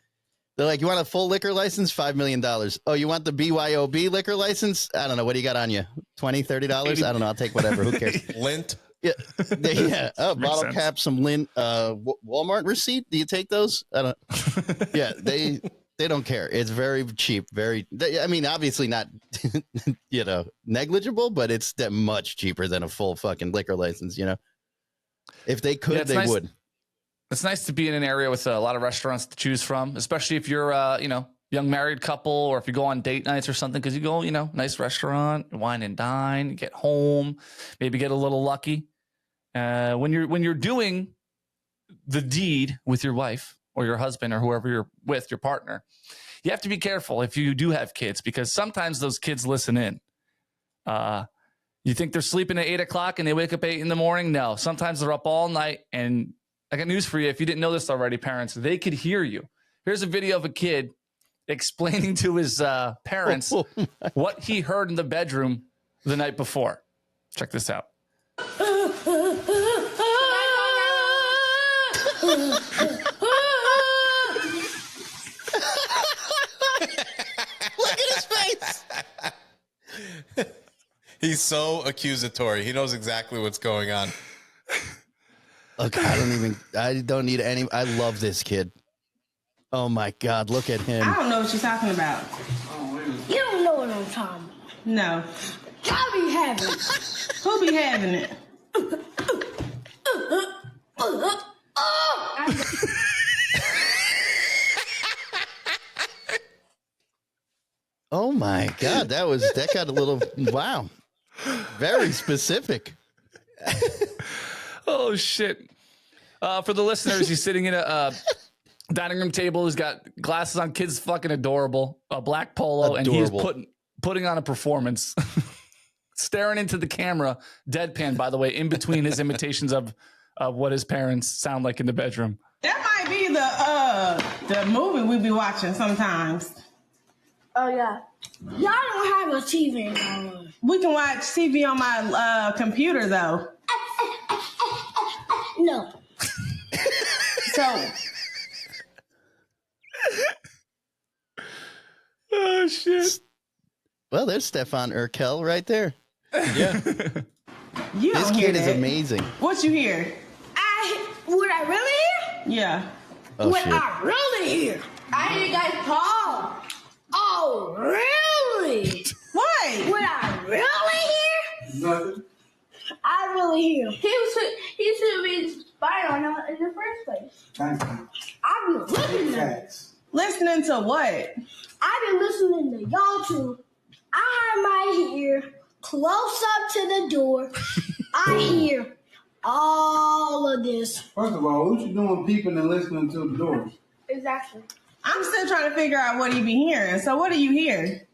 they're like, you want a full liquor license? $5 million. Oh, you want the BYOB liquor license? I don't know. What do you got on you? $20, $30? I don't know. I'll take whatever. Who cares? Lint. Yeah. Bottle cap, some lint, Walmart receipt. Do you take those? I don't. Yeah, they don't care. It's very cheap. I mean, obviously not, you know, negligible, but it's that much cheaper than a full fucking liquor license. You know, if they could, they would. It's nice to be in an area with a lot of restaurants to choose from, especially if you're, you know, young married couple, or if you go on date nights or something, because you go, you know, nice restaurant, wine and dine, you get home, maybe get a little lucky. When you're doing the deed with your wife or your husband or whoever you're with, your partner, you have to be careful if you do have kids, because sometimes those kids listen in. You think they're sleeping at 8 o'clock and they wake up 8 in the morning? No, sometimes they're up all night. And I got news for you. If you didn't know this already, parents, they could hear you. Here's a video of a kid explaining to his parents what he heard in the bedroom the night before. Check this out. Look at his face. He's so accusatory. He knows exactly what's going on. Look, I don't need any. I love this kid. Oh my God, look at him. I don't know what you're talking about. You don't know what I'm talking about. No. I'll be having it. Who be having it? Oh my God, that got a little, wow. Very specific. Oh shit. For the listeners, he's sitting in a dining room table. He's got glasses on. Kid's fucking adorable. A black polo. And he's putting on a performance. Staring into the camera, deadpan, by the way, in between his imitations of what his parents sound like in the bedroom. That might be the movie we be watching sometimes. Oh, yeah. Y'all don't have a TV anymore. We can watch TV on my computer, though. No. So. Oh, shit. Well, there's Stefan Urkel right there. Yeah. This kid is amazing. What you hear? Would I really hear? Yeah. Oh, Would shit. I really hear? I hear you guys call. Oh, really? What? Would I really hear? Nothing. I really hear. He should be spying on us in the first place. Thank you. I've been listening. Listening to what? I've been listening to y'all two. I have my ear close up to the door. I hear all of this. First of all, what you doing peeping and listening to the doors? Exactly. I'm still trying to figure out what he be hearing. So what do you hear?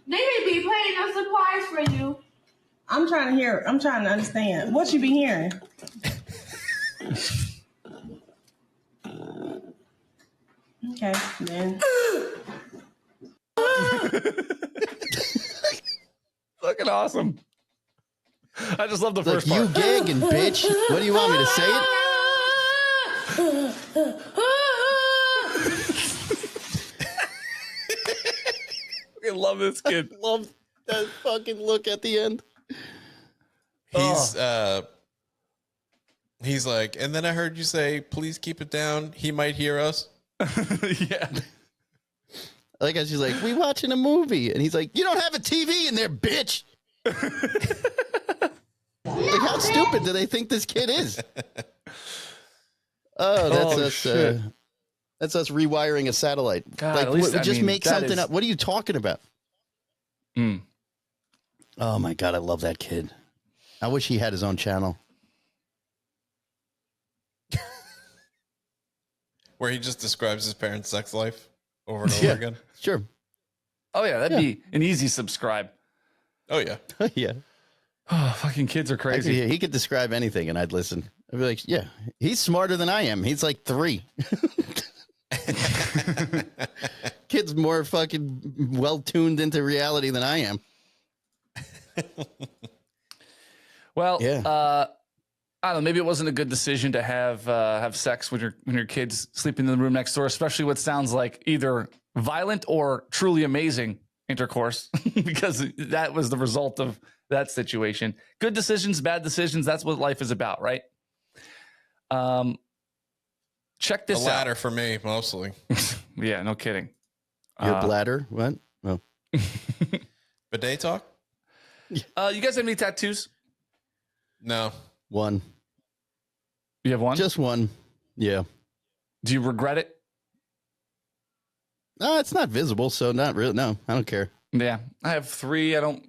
They may be playing a surprise for you. I'm trying to understand. What you be hearing? Okay, then. Fucking awesome. I just love the first you part. gagging, bitch. What do you want me to say it? I love this kid. Love that fucking look at the end. He's like, and then I heard you say, please keep it down. He might hear us. Yeah. Like, she's like, we watching a movie. And he's like, you don't have a TV in there, bitch. Like, how stupid do they think this kid is? Oh, that's us rewiring a satellite. God, like, at least, just make something is... up. What are you talking about? Mm. Oh my God, I love that kid. I wish he had his own channel. Where he just describes his parents' sex life over and over again. Sure. Oh yeah, that'd be an easy subscribe. Oh yeah. Yeah. Oh, fucking kids are crazy. He could describe anything and I'd listen. I'd be like, yeah, he's smarter than I am. He's like 3. Kid's more fucking well tuned into reality than I am. Well, yeah. I don't know. Maybe it wasn't a good decision to have sex when your kids sleeping in the room next door, especially what sounds like either violent or truly amazing intercourse, because that was the result of that situation. Good decisions, bad decisions. That's what life is about, right? Check this out. The latter for me, mostly. Yeah, no kidding. Your bladder? What? Oh. Bidet talk? You guys have any tattoos? No. 1. You have one? Just 1. Yeah. Do you regret it? No, it's not visible, so not really. No, I don't care. Yeah, I have 3. I don't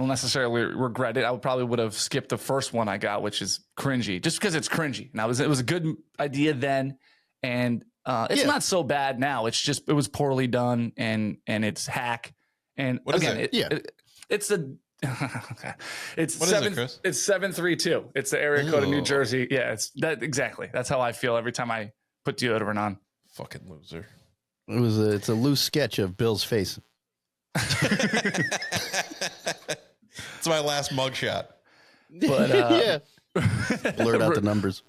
necessarily regret it. I would have skipped the first one I got, which is cringy, just because it's cringy. Now it was a good idea then, and it's not so bad now. It's just it was poorly done, and it's hack. And what again, is it? It's a okay. It's what 7. Is it, Chris? It's 732. It's the area code of New Jersey. Yeah, it's that exactly. That's how I feel every time I put deodorant on. Fucking loser. It's a loose sketch of Bill's face. It's my last mugshot. But yeah, blurt out the numbers.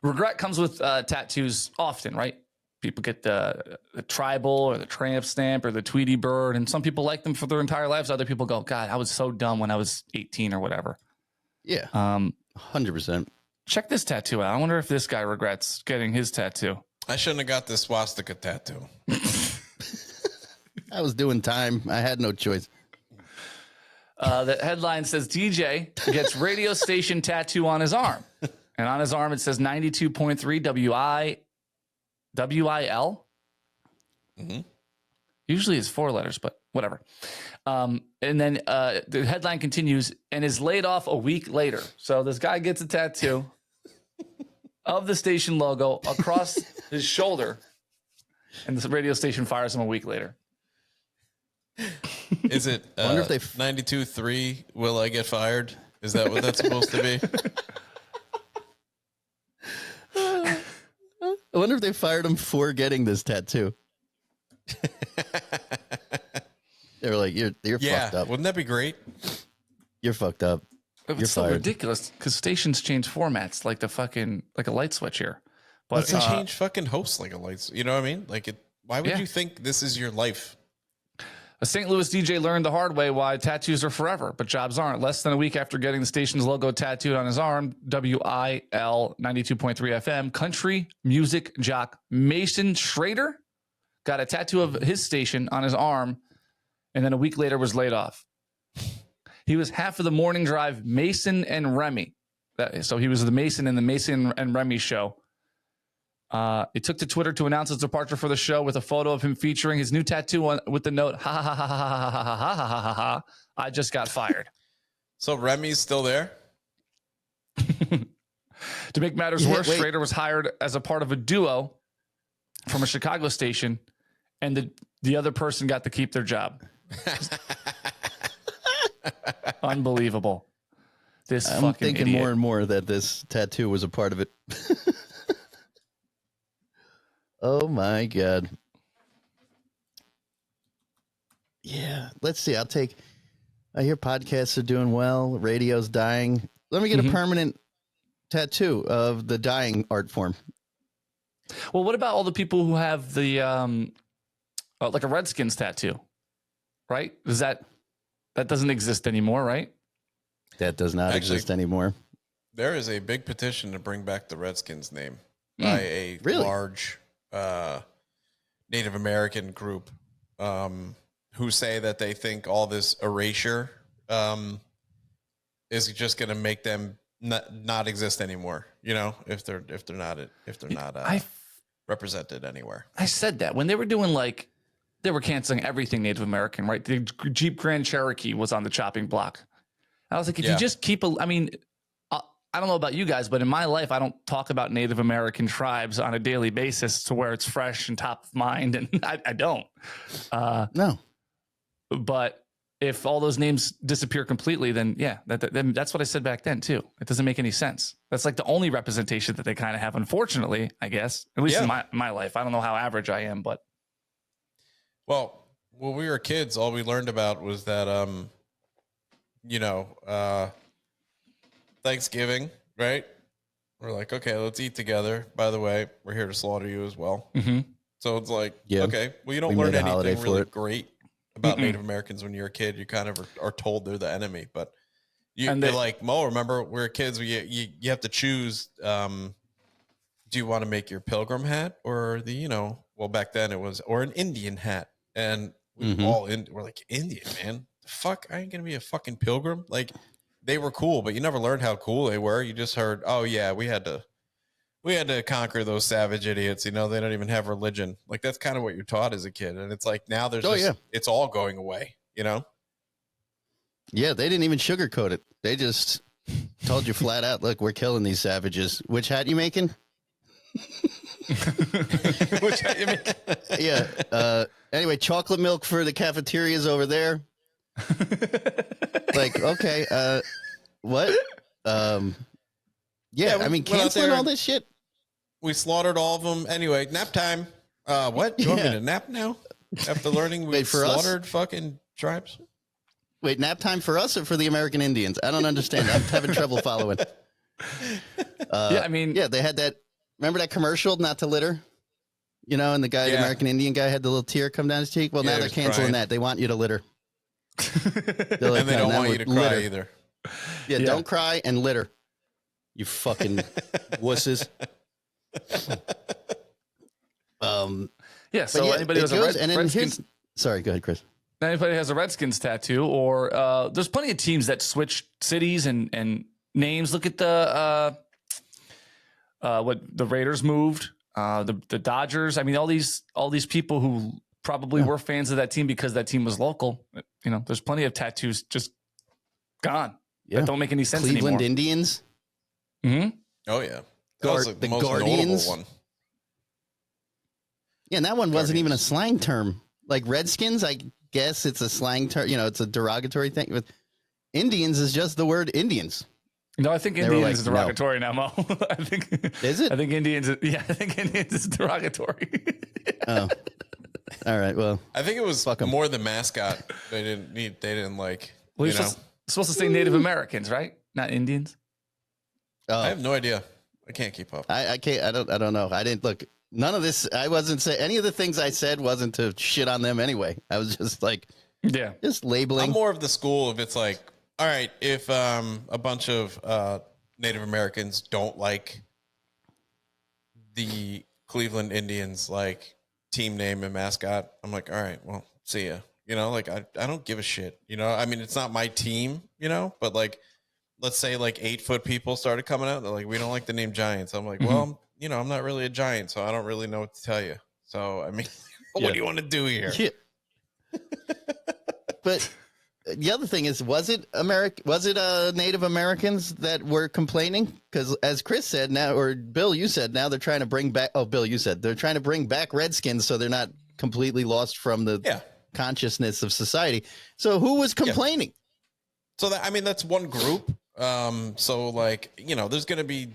Regret comes with tattoos often, right? People get the tribal or the tramp stamp or the Tweety bird, and some people like them for their entire lives. Other people go, God, I was so dumb when I was 18 or whatever. Yeah, 100%. Check this tattoo out. I wonder if this guy regrets getting his tattoo. I shouldn't have got this swastika tattoo. I was doing time. I had no choice. The headline says DJ gets radio station tattoo on his arm. And on his arm, it says 92.3 WIL. Mm-hmm. Usually it's 4 letters, but whatever. And then the headline continues, and is laid off a week later. So this guy gets a tattoo of the station logo across his shoulder, and the radio station fires him a week later. Is it 92.3 will I get fired? Is that what that's supposed to be? I wonder if they fired him for getting this tattoo. They were like, you're fucked up. Wouldn't that be great? You're fucked up. It's so ridiculous because stations change formats like a light switch here. But they change fucking hosts like a light. You know what I mean? Like it. Why would you think this is your life? A St. Louis DJ learned the hard way why tattoos are forever, but jobs aren't. Less than a week after getting the station's logo tattooed on his arm, WIL 92.3 FM, country music jock Mason Schrader got a tattoo of his station on his arm, and then a week later was laid off. He was half of the morning drive Mason and Remy. So he was the Mason in the Mason and Remy show. It took to Twitter to announce his departure for the show with a photo of him featuring his new tattoo with the note, ha ha ha ha ha ha ha ha ha ha, I just got fired. So Remy's still there? To make matters worse, Schrader was hired as a part of a duo from a Chicago station, and the other person got to keep their job. Unbelievable. I'm fucking thinking idiot. more and more that this tattoo was a part of it. Oh my God. Yeah. Let's see. I hear podcasts are doing well. Radio's dying. Let me get a permanent tattoo of the dying art form. Well, what about all the people who have the, like a Redskins tattoo, right? That doesn't exist anymore, right? That does not exist anymore. There is a big petition to bring back the Redskins name by a large Native American group who say that they think all this erasure is just going to make them not exist anymore. You know, if they're not represented anywhere. I said that when they were doing they were canceling everything Native American, right? The Jeep Grand Cherokee was on the chopping block. I was like, if you just keep I don't know about you guys, but in my life, I don't talk about Native American tribes on a daily basis to where it's fresh and top of mind. And I don't. No. But if all those names disappear completely, then yeah, that's what I said back then too. It doesn't make any sense. That's like the only representation that they kind of have, unfortunately, I guess, at least in my life. I don't know how average I am, but. Well, when we were kids, all we learned about was that, Thanksgiving, right? We're like, okay, let's eat together. By the way, we're here to slaughter you as well. Mm-hmm. So it's like, okay, well, you don't learn anything really great about Native Americans when you're a kid. You kind of are told they're the enemy, but you're like, Mo, remember we were kids, you have to choose, do you want to make your pilgrim hat or well, back then it was, or an Indian hat. And we're like, Indian, man, the fuck, I ain't going to be a fucking pilgrim. Like, they were cool, but you never learned how cool they were. You just heard, oh yeah, we had to conquer those savage idiots. They don't even have religion. Like, that's kind of what you're taught as a kid. And it's like, now there's it's all going away, Yeah, they didn't even sugarcoat it. They just told you flat out, look, we're killing these savages. Which hat you making? Which hat you making? Yeah. Anyway, chocolate milk for the cafeterias over there. Like, okay, what? Canceling all this shit. We slaughtered all of them. Anyway, nap time. What? You want me to nap now? After learning we slaughtered fucking tribes? Wait, nap time for us or for the American Indians? I don't understand. I'm having trouble following. They had that. Remember that commercial, Not to Litter? And the guy, the American Indian guy, had the little tear come down his cheek. Well, now they're canceling that. They want you to litter. They're like, and they don't want you to cry either. Yeah, don't cry and litter. You fucking wusses. So anybody who has a Redskins. Sorry, go ahead, Chris. Anybody who has a Redskins tattoo, or there's plenty of teams that switch cities and names. Look at the what the Raiders moved, the Dodgers. I mean, all these people who probably were fans of that team because that team was local. There's plenty of tattoos just gone. That don't make any sense Cleveland anymore. Indians. Mm-hmm. Oh yeah, that was the most Guardians notable one. Yeah, and that one wasn't even a slang term. Like Redskins, I guess it's a slang term. It's a derogatory thing. But Indians is just the word Indians. No, I think Indians is derogatory now, Mo. I think is it? I think Indians. I think Indians is derogatory. Oh, all right. Well, I think it was more the mascot. They didn't like. Well, you're supposed to say Native Americans, right? Not Indians. I have no idea. I can't keep up. I can't. I don't know. I didn't look. None of this. I wasn't saying any of the things I said wasn't to shit on them anyway. I was just like, just labeling. I'm more of the school if it's like, all right, if a bunch of Native Americans don't like the Cleveland Indians like team name and mascot, I'm like, all right, well, see ya. Like I don't give a shit. I mean, it's not my team. But like, let's say like 8-foot people started coming out. They're like, we don't like the name Giants. I'm like, well, I'm not really a Giant, so I don't really know what to tell you. So I mean, what do you want to do here? Yeah. But the other thing is, was it Native Americans that were complaining? Because as Chris said now, or Bill, you said now they're trying to bring back. Oh, Bill, you said they're trying to bring back Redskins so they're not completely lost from the consciousness of society. So who was complaining? So that's one group. So like, there's going to be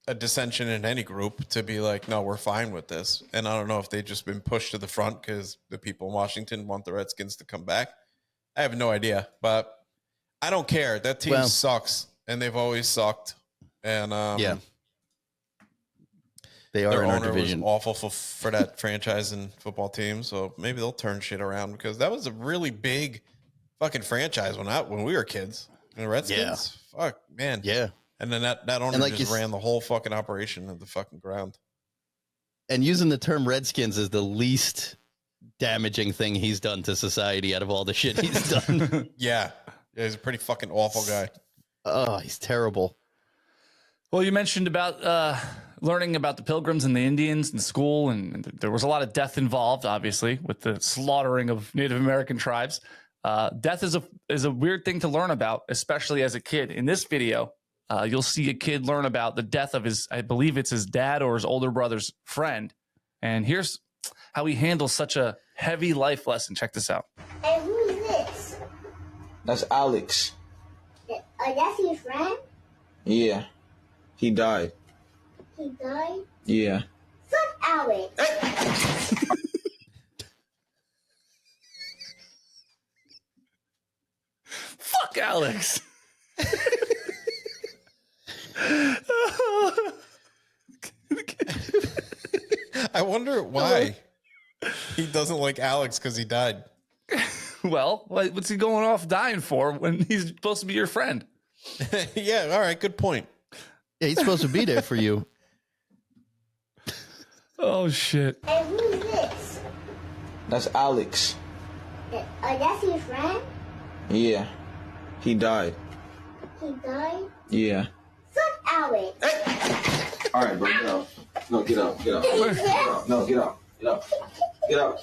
a dissension in any group to be like, no, we're fine with this. And I don't know if they've just been pushed to the front because the people in Washington want the Redskins to come back. I have no idea, but I don't care. That team sucks, and they've always sucked. And they are their in our owner division. was awful for that franchise and football team. So maybe they'll turn shit around because that was a really big fucking franchise when we were kids. And the Redskins, fuck, man. Yeah. And then that owner just ran the whole fucking operation of the fucking ground. And using the term Redskins is the least damaging thing he's done to society out of all the shit he's done. Yeah, he's a pretty fucking awful guy. Oh, he's terrible. Well, you mentioned about learning about the Pilgrims and the Indians in school, and there was a lot of death involved, obviously, with the slaughtering of Native American tribes. Death is a weird thing to learn about, especially as a kid. In this video, you'll see a kid learn about the death of I believe it's his dad or his older brother's friend. And here's how he handles such a heavy life lesson. Check this out. And who's this? That's Alex. That's your friend? Yeah. He died. He died? Yeah. Fuck Alex. Fuck Alex. I wonder why he doesn't like Alex because he died. Well, what's he going off dying for when he's supposed to be your friend? Yeah, all right, good point. Yeah, he's supposed to be there for you. Oh, shit. And who's this? That's Alex. That's your friend? Yeah. He died. He died? Yeah. Fuck Alex. All right, bro, get out. No, get out. Get out. Get out. No, get out. Get out. Get out.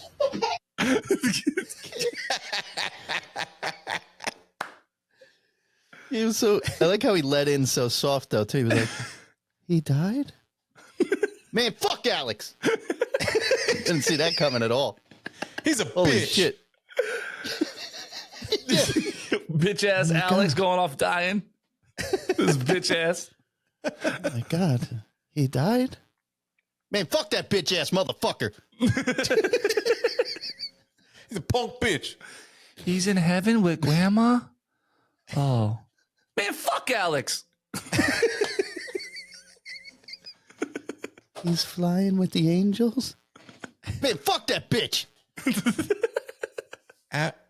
He was I like how he let in so soft though too. He was like, he died? Man, fuck Alex. Didn't see that coming at all. He's a Holy bitch. Shit. Bitch ass Alex going off dying. This bitch ass. Oh my God. He died? Man, fuck that bitch ass motherfucker. He's a punk bitch. He's in heaven with grandma? Oh. Man, fuck Alex. He's flying with the angels? Man, fuck that bitch.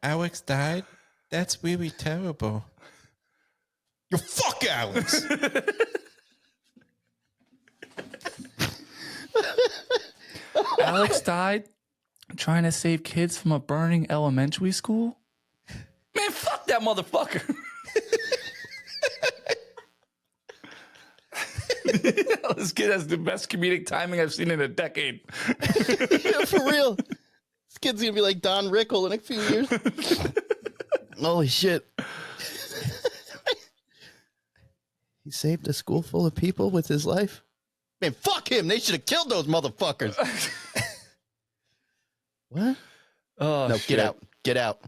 Alex died? That's really terrible. You fuck Alex. Alex died trying to save kids from a burning elementary school? Man, fuck that motherfucker. This kid has the best comedic timing I've seen in a decade. Yeah, for real. This kid's gonna be like Don Rickle in a few years. Holy shit. He saved a school full of people with his life? Man, fuck him. They should have killed those motherfuckers. What? Oh, no, shit. get out. Get out.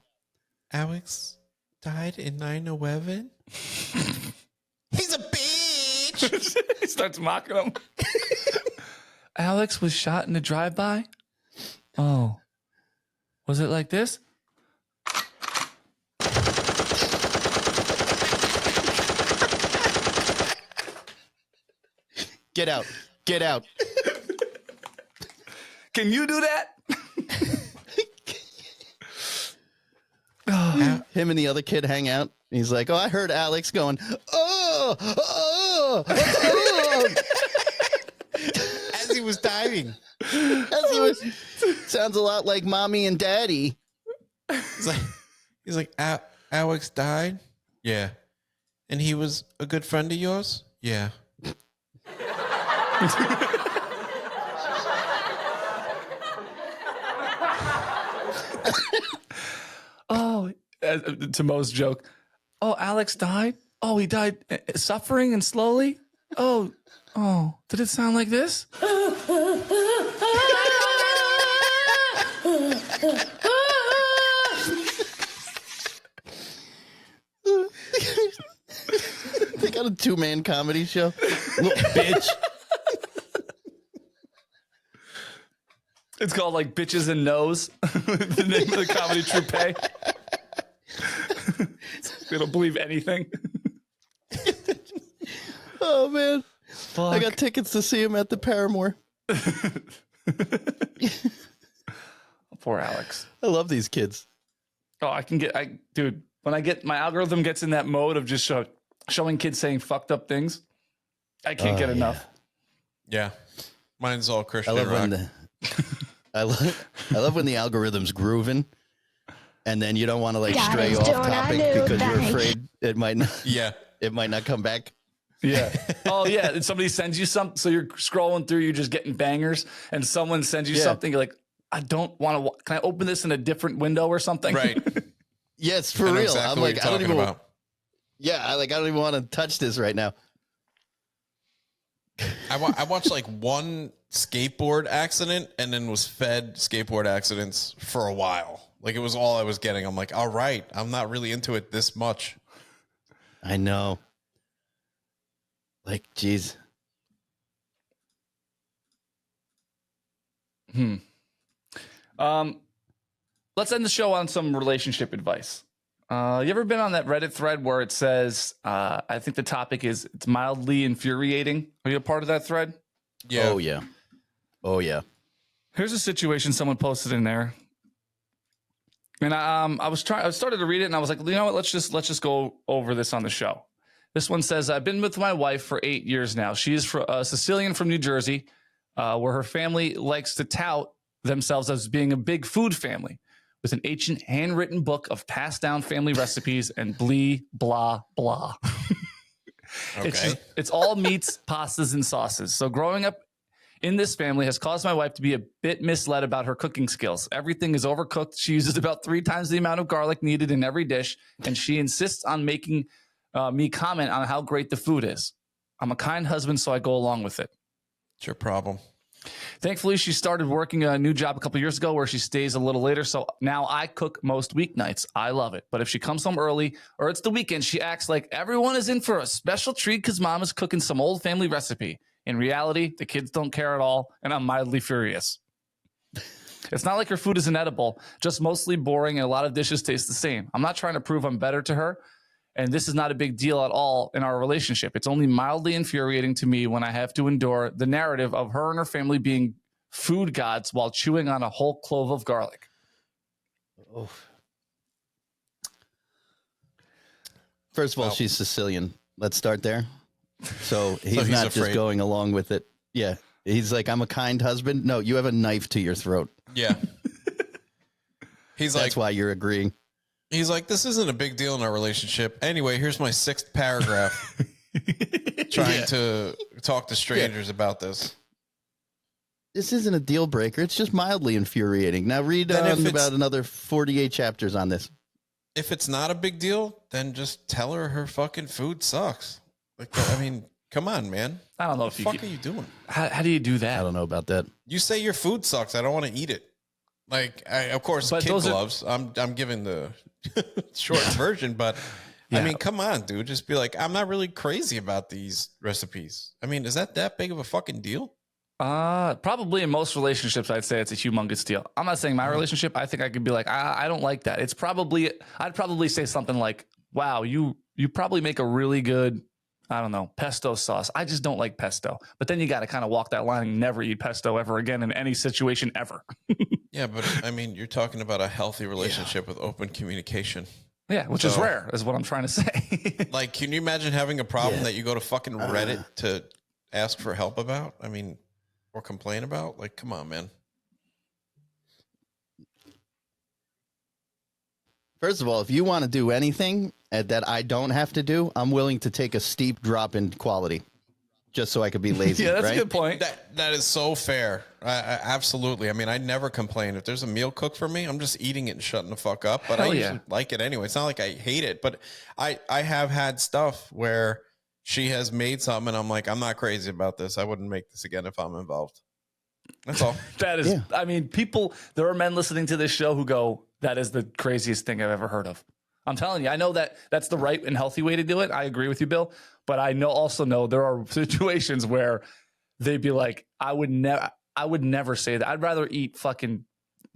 Alex died in 9/11? He's a bitch. He starts mocking him. Alex was shot in a drive-by? Oh. Was it like this? Get out. Get out. Can you do that? Him and the other kid hang out. He's like, oh, I heard Alex going, oh, oh, oh. As he was diving. Sounds a lot like mommy and daddy. He's like, Alex died? Yeah. And he was a good friend of yours? Yeah. Oh, to Mo's joke. Oh, Alex died? Oh, he died suffering and slowly? Oh, did it sound like this? They got a 2-man comedy show. Little bitch. It's called like Bitches and No's. The name of the comedy troupe. They don't believe anything. Oh, man. Fuck. I got tickets to see him at the Paramore. Poor Alex. I love these kids. Oh, dude, when my algorithm gets in that mode of just showing kids saying fucked up things, I can't get enough. Yeah. Mine's all Christian I love rock. when I love when the algorithm's grooving, and then you don't want to like stray off topic because you're afraid it might not come back. Yeah. Oh yeah. And somebody sends you something, so you're scrolling through, you're just getting bangers, and someone sends you something. You're like, I don't want to. Can I open this in a different window or something? Right. Yes, for real. Exactly I'm what like, you're talking about. Yeah, I don't even want to touch this right now. I watched like one skateboard accident and then was fed skateboard accidents for a while. Like it was all I was getting. I'm like, all right, I'm not really into it this much. I know. Like, geez. Let's end the show on some relationship advice. You ever been on that Reddit thread where it says, I think the topic is, it's mildly infuriating? Are you a part of that thread? Yeah. Oh, yeah. Oh, yeah. Here's a situation someone posted in there. And I started to read it and I was like, you know what? Let's just go over this on the show. This one says, I've been with my wife for 8 years now. She is a Sicilian from New Jersey, where her family likes to tout themselves as being a big food family with an ancient handwritten book of passed down family recipes and blah, blah. Okay. It's all meats, pastas, and sauces. So growing up in this family has caused my wife to be a bit misled about her cooking skills. Everything is overcooked. She uses about 3 times the amount of garlic needed in every dish, and she insists on making me comment on how great the food is. I'm a kind husband, so I go along with it. It's your problem. Thankfully, she started working a new job a couple years ago where she stays a little later, so now I cook most weeknights. I love it. But if she comes home early or it's the weekend, she acts like everyone is in for a special treat because mom is cooking some old family recipe. In reality, the kids don't care at all, and I'm mildly furious. It's not like her food is inedible, just mostly boring, and a lot of dishes taste the same. I'm not trying to prove I'm better to her, and this is not a big deal at all in our relationship. It's only mildly infuriating to me when I have to endure the narrative of her and her family being food gods while chewing on a whole clove of garlic. Oh. First of all, she's Sicilian. Let's start there. So he's not just going along with it. Yeah. He's like, I'm a kind husband. No, you have a knife to your throat. Yeah. That's why you're agreeing. He's like, this isn't a big deal in our relationship. Anyway, here's my 6th paragraph trying to talk to strangers about this. This isn't a deal breaker. It's just mildly infuriating. Now read about another 48 chapters on this. If it's not a big deal, then just tell her fucking food sucks. Like, I mean, come on, man. I don't know what the fuck are you doing? How do you do that? I don't know about that. You say your food sucks. I don't want to eat it. Like, of course, But kid those are- gloves. I'm giving the short version, but I mean, come on, dude. Just be like, I'm not really crazy about these recipes. I mean, is that big of a fucking deal? Probably in most relationships, I'd say it's a humongous deal. I'm not saying my relationship. I think I could be like, I don't like that. I'd probably say something like, wow, you probably make a really good, I don't know, pesto sauce. I just don't like pesto. But then you got to kind of walk that line and never eat pesto ever again in any situation ever. Yeah, but I mean, you're talking about a healthy relationship with open communication. Yeah, which is rare, is what I'm trying to say. Like, can you imagine having a problem that you go to fucking Reddit to ask for help about? I mean, or complain about? Like, come on, man. First of all, if you want to do anything that I don't have to do, I'm willing to take a steep drop in quality. just so I could be lazy. Yeah, that's right? a good point. That is so fair. Absolutely. I mean, I never complain. If there's a meal cooked for me, I'm just eating it and shutting the fuck up. But Hell I yeah. usually like it anyway. It's not like I hate it, but I have had stuff where she has made something and I'm like, I'm not crazy about this. I wouldn't make this again if I'm involved. That's all. That is, I mean, there are men listening to this show who go, that is the craziest thing I've ever heard of. I'm telling you, I know that that's the right and healthy way to do it. I agree with you, Bill. But I also know there are situations where they'd be like, I would never say that. I'd rather eat fucking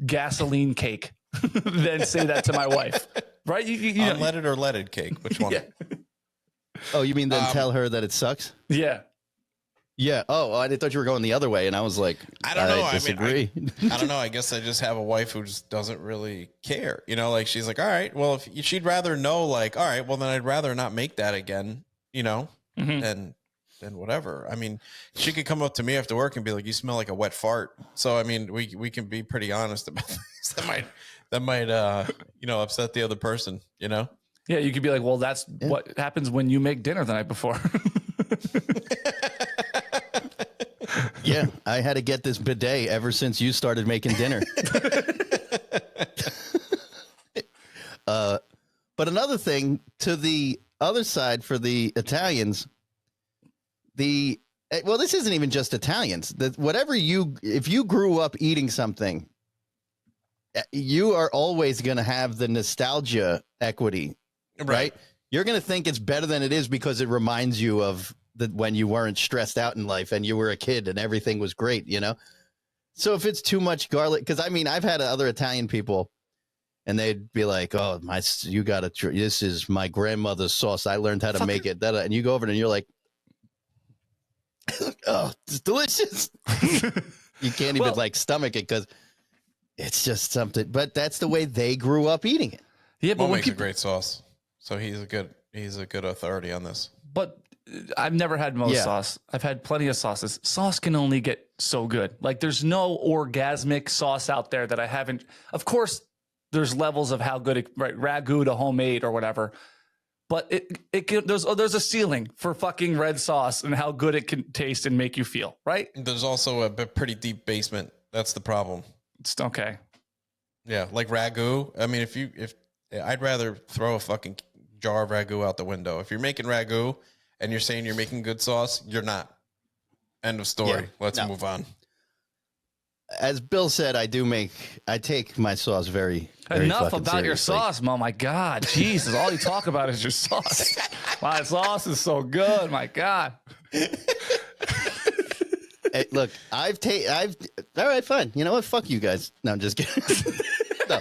gasoline cake than say that to my wife. Right? You know, unleaded or leaded cake? Which one? Yeah. Oh, you mean then tell her that it sucks? Yeah. Yeah. Oh, I thought you were going the other way, and I was like, I don't know. I disagree. I don't know. I guess I just have a wife who just doesn't really care. You know, like she's like, all right, well, if she'd rather know, like, all right, well, then I'd rather not make that again. You know, then whatever. I mean, she could come up to me after work and be like, "You smell like a wet fart." So I mean, we can be pretty honest about things that might upset the other person. You know. Yeah, you could be like, well, that's what happens when you make dinner the night before. Yeah, I had to get this bidet ever since you started making dinner. But another thing, to the other side for the Italians, this isn't even just Italians. If you grew up eating something, you are always going to have the nostalgia equity, right? You're going to think it's better than it is because it reminds you of when you weren't stressed out in life and you were a kid and everything was great, you know? So if it's too much garlic, because I mean, I've had other Italian people and they'd be like, oh, you got to, this is my grandmother's sauce. I learned how to make it. And you go over and you're like, oh, it's delicious. You can't even stomach it because it's just something, but that's the way they grew up eating it. Yeah, but Mo makes a great sauce. So he's a good authority on this. But I've never had Mo's sauce. I've had plenty of sauces. Sauce can only get so good. Like there's no orgasmic sauce out there that I haven't. Of course, there's levels of how good ragu to homemade or whatever. But there's a ceiling for fucking red sauce and how good it can taste and make you feel, right? There's also a pretty deep basement. That's the problem. It's okay. Yeah, like ragu. I mean, if I'd rather throw a fucking jar of ragu out the window. If you're making ragu and you're saying you're making good sauce, you're not. End of story. Yeah, Let's move on. As Bill said, I take my sauce very, very Enough fucking about your seriously. sauce, Mo. My God, Jesus! All you talk about is your sauce. My sauce is so good. My God. Hey, look, all right, fine. You know what? Fuck you guys. No, I'm just kidding. No.